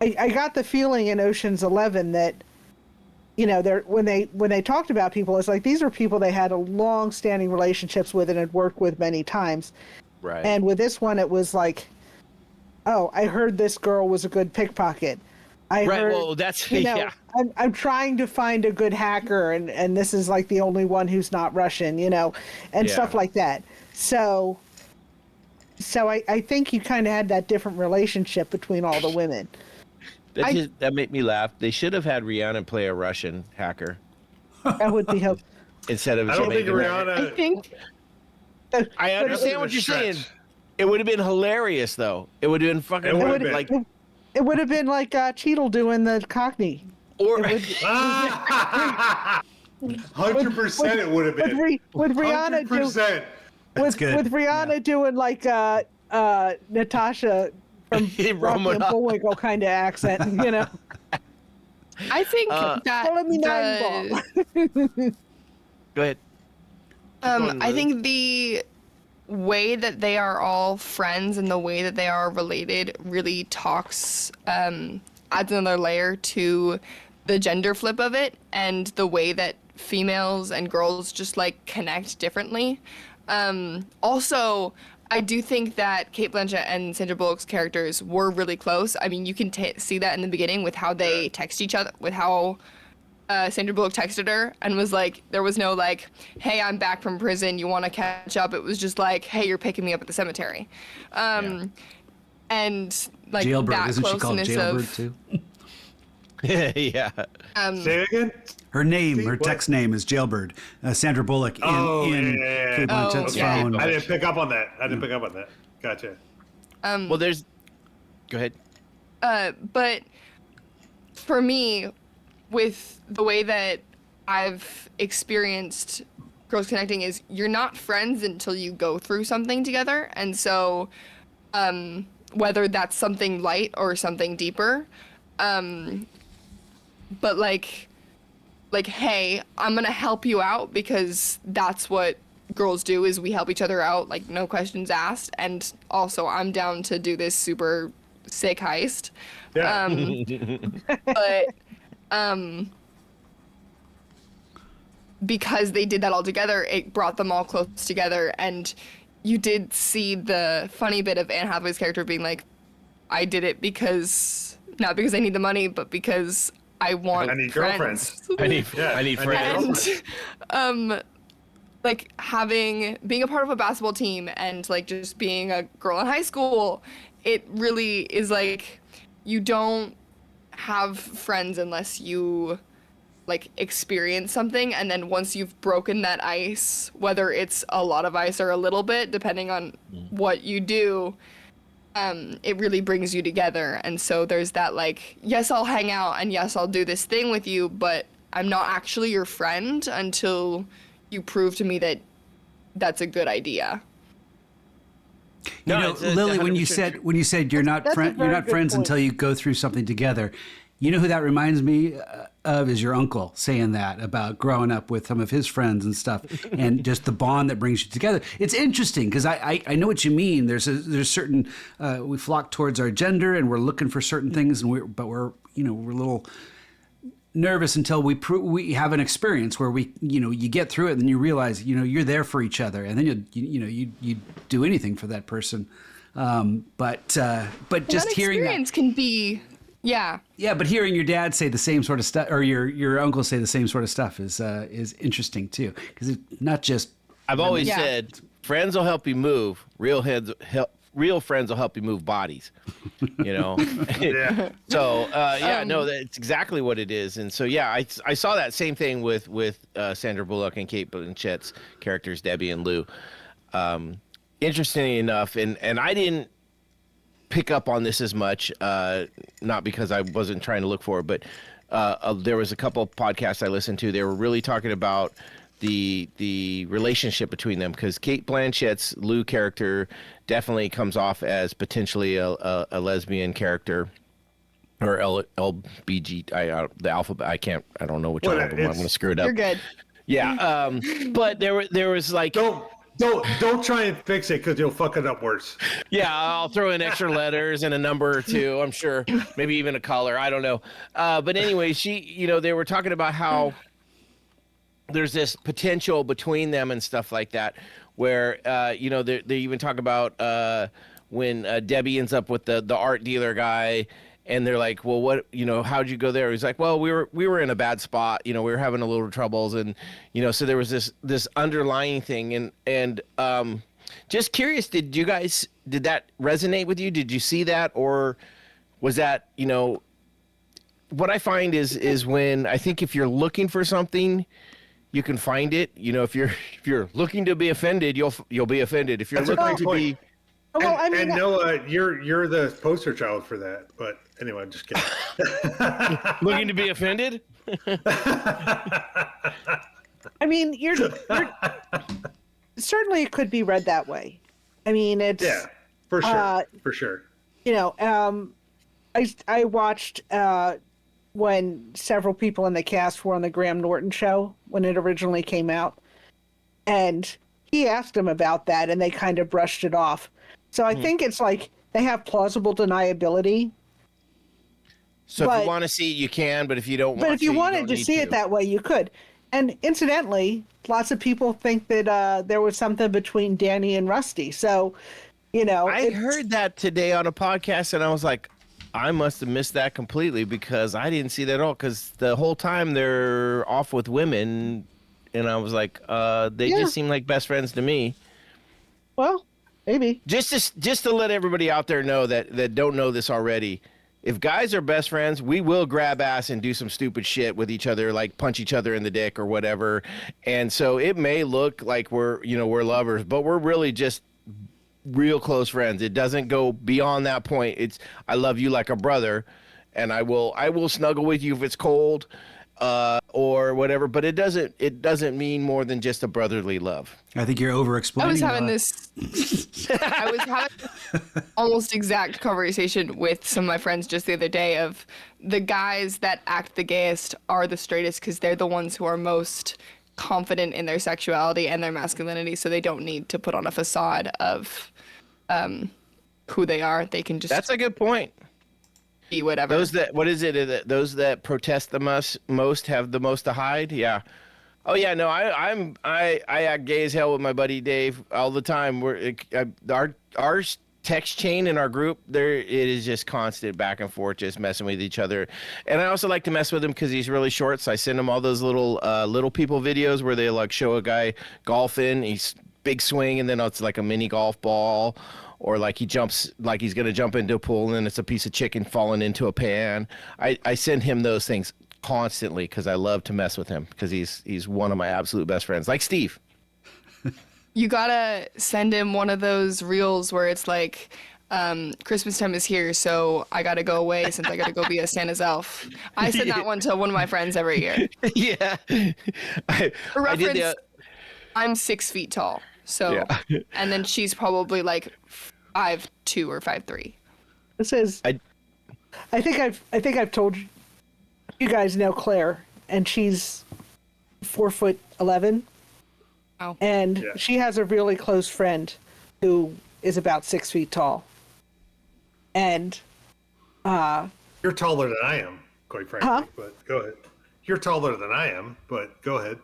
I got the feeling in Ocean's 11 that, when they talked about people, it's like these are people they had a long-standing relationships with and had worked with many times. Right. And with this one, it was like, oh, I heard this girl was a good pickpocket. Well, that's I'm trying to find a good hacker, and this is like the only one who's not Russian, and stuff like that. So I think you kind of had that different relationship between all the women. That made me laugh. They should have had Rihanna play a Russian hacker. That would be helpful. Instead of I don't think Rihanna. I think. I understand what you're saying. It would have been hilarious, though. It would have been fucking It would have been like Cheadle doing the Cockney. Or 100% it would have been. With Rihanna 100%. with Rihanna doing like Natasha from Rocky and Bullwinkle kind of accent, I think that let me know. Go ahead. I think the way that they are all friends and the way that they are related really talks, adds another layer to the gender flip of it and the way that females and girls just like connect differently. Also, I do think that Cate Blanchett and Sandra Bullock's characters were really close. I mean, you can see that in the beginning with how they text each other, with how Sandra Bullock texted her and was like, there was no like, hey, I'm back from prison, you want to catch up? It was just like, hey, you're picking me up at the cemetery. And like Jailbird, that isn't she called closeness Jailbird too? Yeah. Say it again. Her name, her text name is Jailbird. Sandra Bullock in Cate Blanchett's phone. I didn't pick up on that. Gotcha. Well, there's. Go ahead. But for me, with the way that I've experienced girls connecting is you're not friends until you go through something together. And so whether that's something light or something deeper, but like, hey, I'm going to help you out because that's what girls do is we help each other out, like no questions asked. And also I'm down to do this super sick heist. Yeah. But because they did that all together, it brought them all close together. And you did see the funny bit of Anne Hathaway's character being like, I did it because, not because I need the money, but because I want I need friends. girlfriends. I need friends. And like being a part of a basketball team and like just being a girl in high school, it really is like you don't have friends unless you like experience something, and then once you've broken that ice, whether it's a lot of ice or a little bit depending on what you do, it really brings you together. And so there's that like, yes, I'll hang out and yes, I'll do this thing with you, but I'm not actually your friend until you prove to me that that's a good idea. You know, Lily, when you said you're not friends until you go through something together, you know who that reminds me of is your uncle saying that about growing up with some of his friends and stuff, and just the bond that brings you together. It's interesting because I know what you mean. There's certain we flock towards our gender and we're looking for certain things, and we're a little nervous until we have an experience where you get through it and then you realize you're there for each other, and then you do anything for that person. But just that hearing experience can be. Yeah, but hearing your dad say the same sort of stuff, or your uncle say the same sort of stuff, is interesting too, because it's not just. I've always said, friends will help you move. Real friends will help you move bodies. Yeah. So no, that's exactly what it is. And so I saw that same thing with Sandra Bullock and Cate Blanchett's characters, Debbie and Lou. Interesting enough, and I didn't pick up on this as much, not because I wasn't trying to look for it, but there was a couple of podcasts I listened to. They were really talking about the relationship between them, because Cate Blanchett's Lou character definitely comes off as potentially a lesbian character, or LBG, the alphabet. I don't know which one of them. I'm going to screw it up. You're good. Yeah, but there was like Don't try and fix it because you'll fuck it up worse. Yeah, I'll throw in extra letters and a number or two, I'm sure. Maybe even a color. I don't know. But anyway, they were talking about how there's this potential between them and stuff like that, where, they even talk about when Debbie ends up with the art dealer guy, and they're like, well, what, how'd you go there? He's like, well, we were in a bad spot. We were having a little troubles. And, so there was this underlying thing. And just curious, did that resonate with you? Did you see that? Or was that, what I find is when I think if you're looking for something, you can find it. If you're looking to be offended, you'll be offended. If you're looking to be. Well, and Noah, you're the poster child for that. But anyway, I'm just kidding. Looking to be offended? I mean, you're certainly it could be read that way. I mean, it's for sure, for sure. I watched when several people in the cast were on the Graham Norton show when it originally came out, and he asked him about that, and they kind of brushed it off. So I think it's like they have plausible deniability. So if you want to see it, you can, but if you don't want to, but if you wanted to see it that way, you could. And incidentally, lots of people think that there was something between Danny and Rusty. So, I heard that today on a podcast, and I was like, I must have missed that completely because I didn't see that at all. Because the whole time they're off with women, and I was like, they just seem like best friends to me. Well, maybe just to let everybody out there know that don't know this already. If guys are best friends, we will grab ass and do some stupid shit with each other, like punch each other in the dick or whatever. And so it may look like we're lovers, but we're really just real close friends. It doesn't go beyond that point. It's I love you like a brother, and I will snuggle with you if it's cold, or whatever. But it doesn't mean more than just a brotherly love. I think you're over-explaining. I was having this almost exact conversation with some of my friends just the other day of the guys that act the gayest are the straightest because they're the ones who are most confident in their sexuality and their masculinity, so they don't need to put on a facade of who they are. They can just That's a good point. Be whatever. Those that protest the most have the most to hide. Yeah. Oh yeah, no, I act gay as hell with my buddy Dave all the time. Our text chain in our group it is just constant back and forth, just messing with each other. And I also like to mess with him because he's really short, so I send him all those little people videos where they like show a guy golfing, he's big swing, and then it's like a mini golf ball, or like he jumps like he's gonna jump into a pool and then it's a piece of chicken falling into a pan. I send him those things constantly because I love to mess with him because he's one of my absolute best friends, like Steve. You gotta send him one of those reels where it's like, Christmas time is here, so I gotta go away since I gotta go be a Santa's elf. I send that one to one of my friends every year. Yeah. For reference, I'm 6 feet tall, so and then she's probably like 5'2" or 5'3". This is. I think I've told you. You guys know Claire, and she's 4'11". Oh. And she has a really close friend who is about 6 feet tall. And you're taller than I am, quite frankly. But go ahead. You're taller than I am, but go ahead.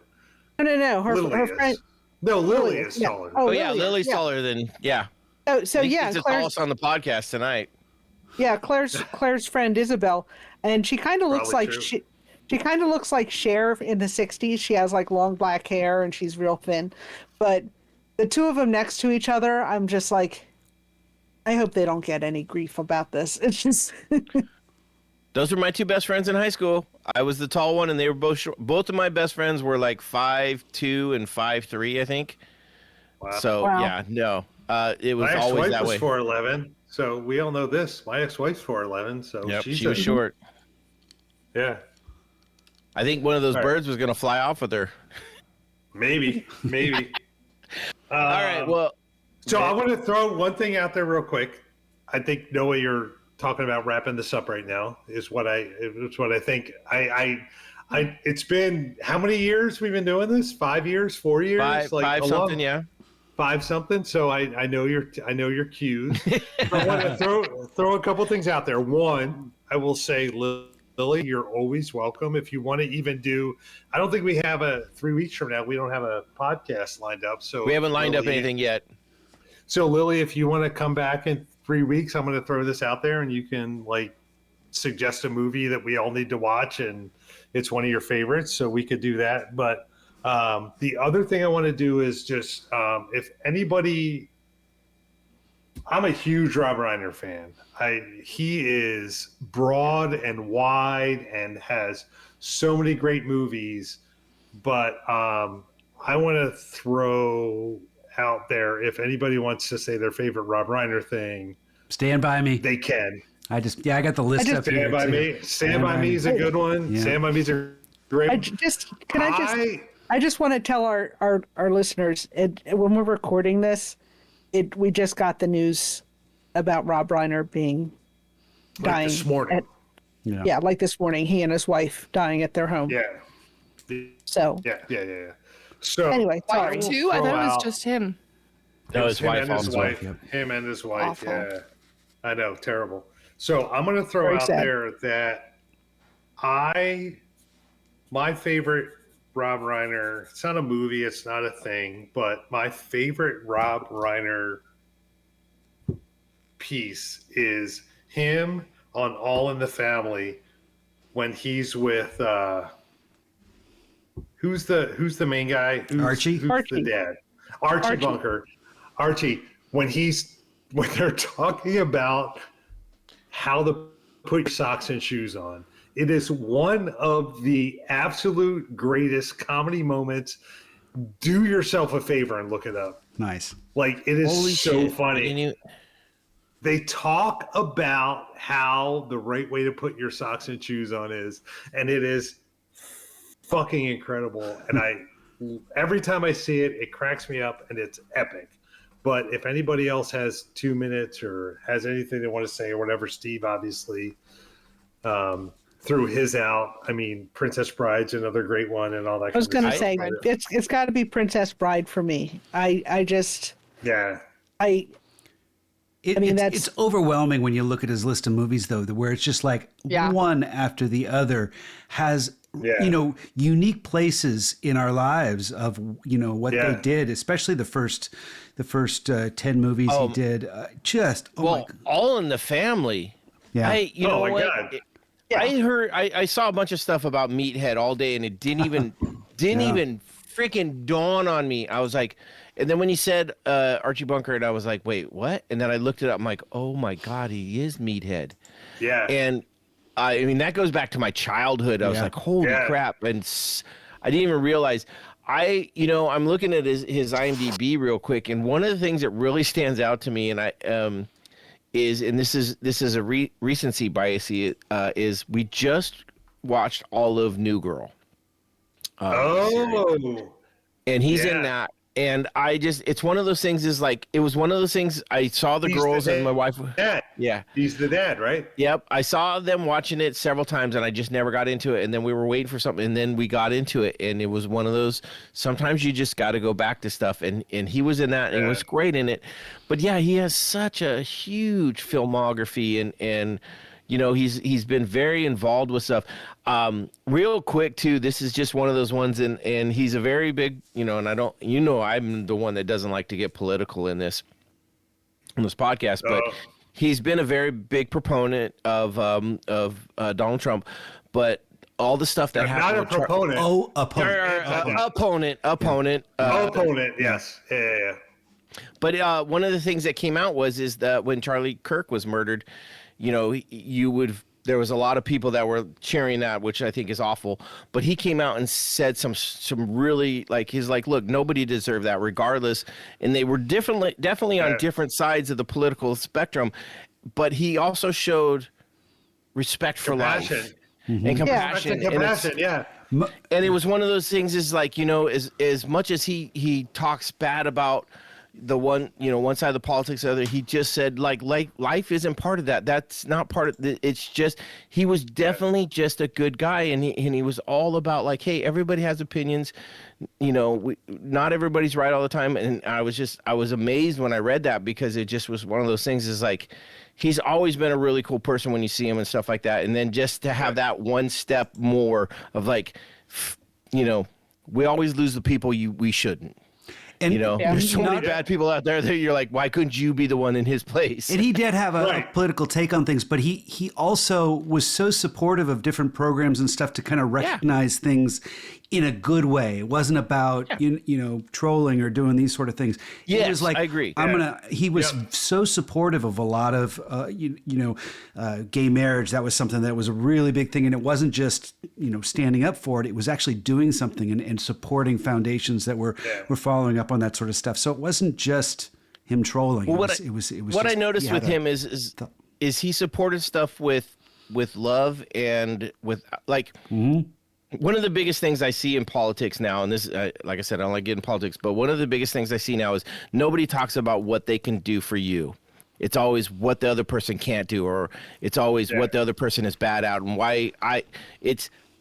No. Her friend. No, Lily is taller. Oh yeah, Lily's taller than So yeah, she's the tallest on the podcast tonight. Yeah, Claire's friend Isabel, and she kind of looks like she kind of looks like Cher in the 60s. She has like long black hair and she's real thin. But the two of them next to each other, I'm just like, I hope they don't get any grief about this. It's just Those were my two best friends in high school. I was the tall one and they were both short. Both of my best friends were like 5'2" and 5'3", I think. Wow. So yeah, no. It was always that way. My ex-wife was 4'11", so we all know this. My ex-wife's 4'11", so she was short. Yeah. I think one of those birds was going to fly off with her. Maybe. All right, well. So I want to throw one thing out there real quick. I think, Noah, you're talking about wrapping this up right now is what I think. It's been, how many years we've been doing this? 5 years, 4 years? Five something, yeah. 5 something. So I know your cues. I want to throw a couple things out there. One, I will say, Lily, you're always welcome. If you want to even do, I don't think we have 3 weeks from now. We don't have a podcast lined up. So we haven't lined up anything yet. So Lily, if you want to come back in 3 weeks, I'm going to throw this out there and you can suggest a movie that we all need to watch and it's one of your favorites. So we could do that. But the other thing I want to do is just, if anybody, I'm a huge Rob Reiner fan. He is broad and wide and has so many great movies. But I want to throw out there, if anybody wants to say their favorite Rob Reiner thing, Stand By Me. They can. I got the list up here. Stand By Me. Stand By Me is a good one. Yeah. Stand By Me is a great. I just want to tell our listeners, when we're recording this, we just got the news about Rob Reiner dying this morning. Like this morning, he and his wife dying at their home. Yeah. So. Yeah. So Anyway, sorry. Wife too? I thought it was out- just him. No, his him wife and his also. wife. Yep. Him and his wife. Awful. Yeah, I know, terrible. So I'm going to throw Very out sad. there that my favorite Rob Reiner. It's not a movie. It's not a thing. But my favorite Rob Reiner piece is him on All in the Family when he's with who's the main guy? Archie? Who's Archie. the dad? Archie Bunker. Archie, when they're talking about how to put your socks and shoes on, it is one of the absolute greatest comedy moments. Do yourself a favor and look it up. Nice. Like, it is Holy so shit. funny. They talk about how the right way to put your socks and shoes on is, and it is fucking incredible. And every time I see it, it cracks me up, and it's epic. But if anybody else has 2 minutes or has anything they want to say or whatever, Steve obviously threw his out. I mean, Princess Bride's another great one, and all that. I was going to stuff. say it's got to be Princess Bride for me. I just Yeah. It's overwhelming when you look at his list of movies, though, where it's just like one after the other has, unique places in our lives of, what they did, especially the first 10 movies he did. All in the Family. Yeah. God. I saw a bunch of stuff about Meathead all day, and it didn't even freaking dawn on me. I was like, and then when you said Archie Bunker, and I was like, wait, what? And then I looked it up. I'm like, oh my God, he is Meathead. Yeah. And I mean, that goes back to my childhood. I was like, holy crap. And I didn't even realize. I'm looking at his IMDb real quick, and one of the things that really stands out to me, and is this is a recency bias, is we just watched all of New Girl. And he's in that. And it's one of those things it was one of those things I saw the girls and my wife. Dad. Yeah. He's the dad, right? Yep. I saw them watching it several times and I just never got into it. And then we were waiting for something and then we got into it. And it was one of those, sometimes you just got to go back to stuff. And he was in that and he was great in it. But yeah, he has such a huge filmography and he's been very involved with stuff. Real quick too, this is just one of those ones, and he's a very big, and I'm the one that doesn't like to get political in this podcast, but he's been a very big proponent of Donald Trump, but all the stuff that happened. Not a proponent. Opponent. Opponent. Yes. Yeah. But one of the things that came out is that when Charlie Kirk was murdered, there was a lot of people that were cheering that, which I think is awful. But he came out and said some really look, nobody deserved that regardless. And they were definitely on different sides of the political spectrum. But he also showed respect for life and compassion. And it was one of those things as much as he talks bad about the one side of the politics, the other, he just said like life isn't part of that. That's not part of it's just, he was definitely just a good guy. And he was all about like, hey, everybody has opinions, not everybody's right all the time. And I was amazed when I read that, because it just was one of those things is like, he's always been a really cool person when you see him and stuff like that. And then just to have that one step more of like, we always lose the people we shouldn't. And there's so many bad people out there that you're like, why couldn't you be the one in his place? And he did have a political take on things, but he also was so supportive of different programs and stuff to kind of recognize things in a good way. It wasn't about trolling or doing these sort of things. Yes, it was like, I agree. He was so supportive of a lot of gay marriage. That was something that was a really big thing, and it wasn't just standing up for it. It was actually doing something and supporting foundations that were following up on that sort of stuff. So it wasn't just him trolling. Well, what I noticed with him is he supported stuff with love and with like. Mm-hmm. One of the biggest things I see in politics now, and this, like I said, I don't like getting politics, but one of the biggest things I see now is nobody talks about what they can do for you. It's always what the other person can't do, or it's always what the other person is bad at, and why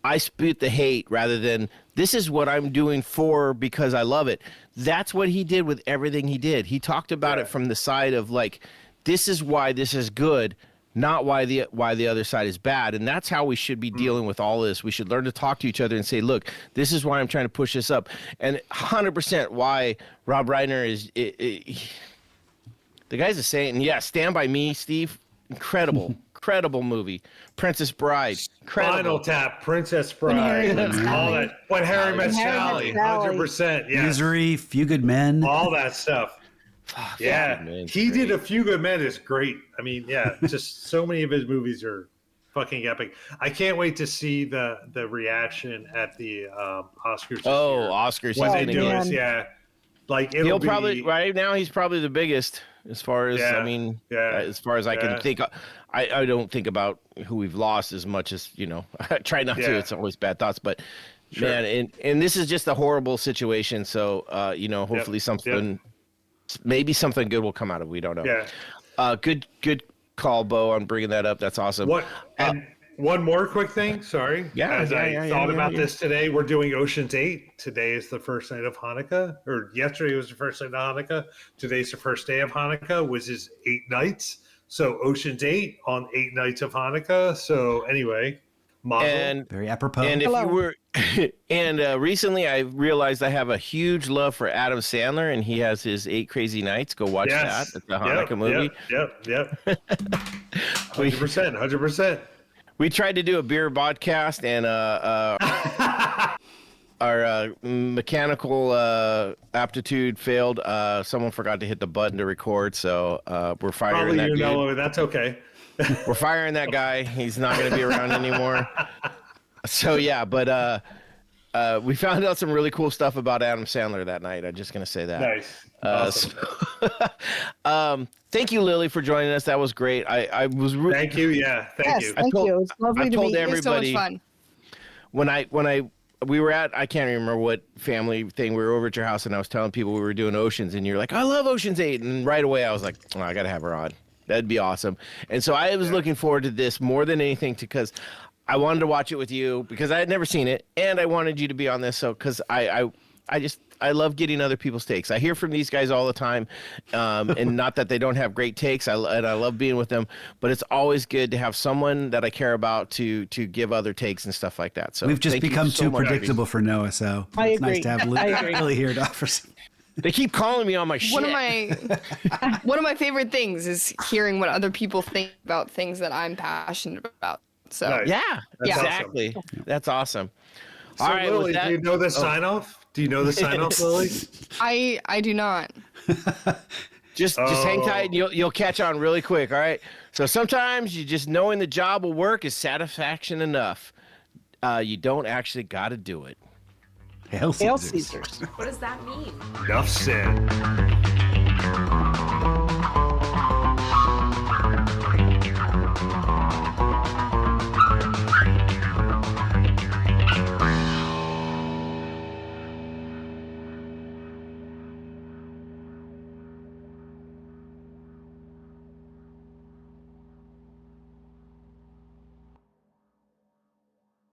I spewed the hate rather than this is what I'm doing for because I love it. That's what he did with everything he did. He talked about it from the side of like, this is why this is good, not why the other side is bad. And that's how we should be dealing with all this. We should learn to talk to each other and say, look, this is why I'm trying to push this up. And 100% why Rob Reiner is the guy's a saint. And yeah, Stand By Me, Steve, incredible. Incredible movie. Princess Bride. Incredible. Final Tap, Princess Bride. All that. When Harry Met Sally. 100%. Yeah. Misery, Few Good Men. All that stuff. Yeah. He did A Few Good Men is great. I mean, yeah, just so many of his movies are fucking epic. I can't wait to see the reaction at the Oscars. Oscars. When they do this, yeah. Like he'll probably right now he's probably the biggest as far as as far as I can think. I don't think about who we've lost as much as I try not to. It's always bad thoughts, but man, and this is just a horrible situation. So hopefully something, maybe something good will come out of it. We don't know. Yeah. Good call, Bo, on bringing that up. That's awesome. And one more quick thing. Sorry. As I thought about this today, we're doing Ocean's 8. Today is the first night of Hanukkah, or yesterday was the first night of Hanukkah. Today's the first day of Hanukkah, which is 8 nights. So Ocean's 8 on 8 nights of Hanukkah. So anyway, and very apropos. And if you were, and recently I realized I have a huge love for Adam Sandler, and he has his 8 Crazy Nights. Go watch that. It's a Hanukkah movie. Yep. 100%. We tried to do a beer podcast, and our mechanical aptitude failed. Someone forgot to hit the button to record, so we're firing that dude. That's okay. We're firing that guy. He's not going to be around anymore. So yeah, but we found out some really cool stuff about Adam Sandler that night. I'm just going to say that. Nice. Awesome. Thank you, Lily, for joining us. That was great. I was. Thank you. Yeah. Thank you. Thank you. It was lovely to meet you. It was so much fun. We were at, I can't remember what family thing, we were over at your house and I was telling people we were doing Oceans and you're like, I love Ocean's 8. And right away I was like, I got to have her on. That'd be awesome. And so I was looking forward to this more than anything because I wanted to watch it with you because I had never seen it and I wanted you to be on this. So, cause I love getting other people's takes. I hear from these guys all the time, and not that they don't have great takes. I love being with them, but it's always good to have someone that I care about to give other takes and stuff like that. So we've just become too predictable for Noah. So it's nice to have Lily here to offer some. They keep calling me on my shit. One of my favorite things is hearing what other people think about things that I'm passionate about. So nice. Exactly. Awesome. That's awesome. So all right, Lily, do you know the sign off? Do you know the sign off, Lily? I do not. Just hang tight and you'll catch on really quick, all right? So sometimes you just knowing the job will work is satisfaction enough. You don't actually got to do it. Hail Caesars. What does that mean? Enough said.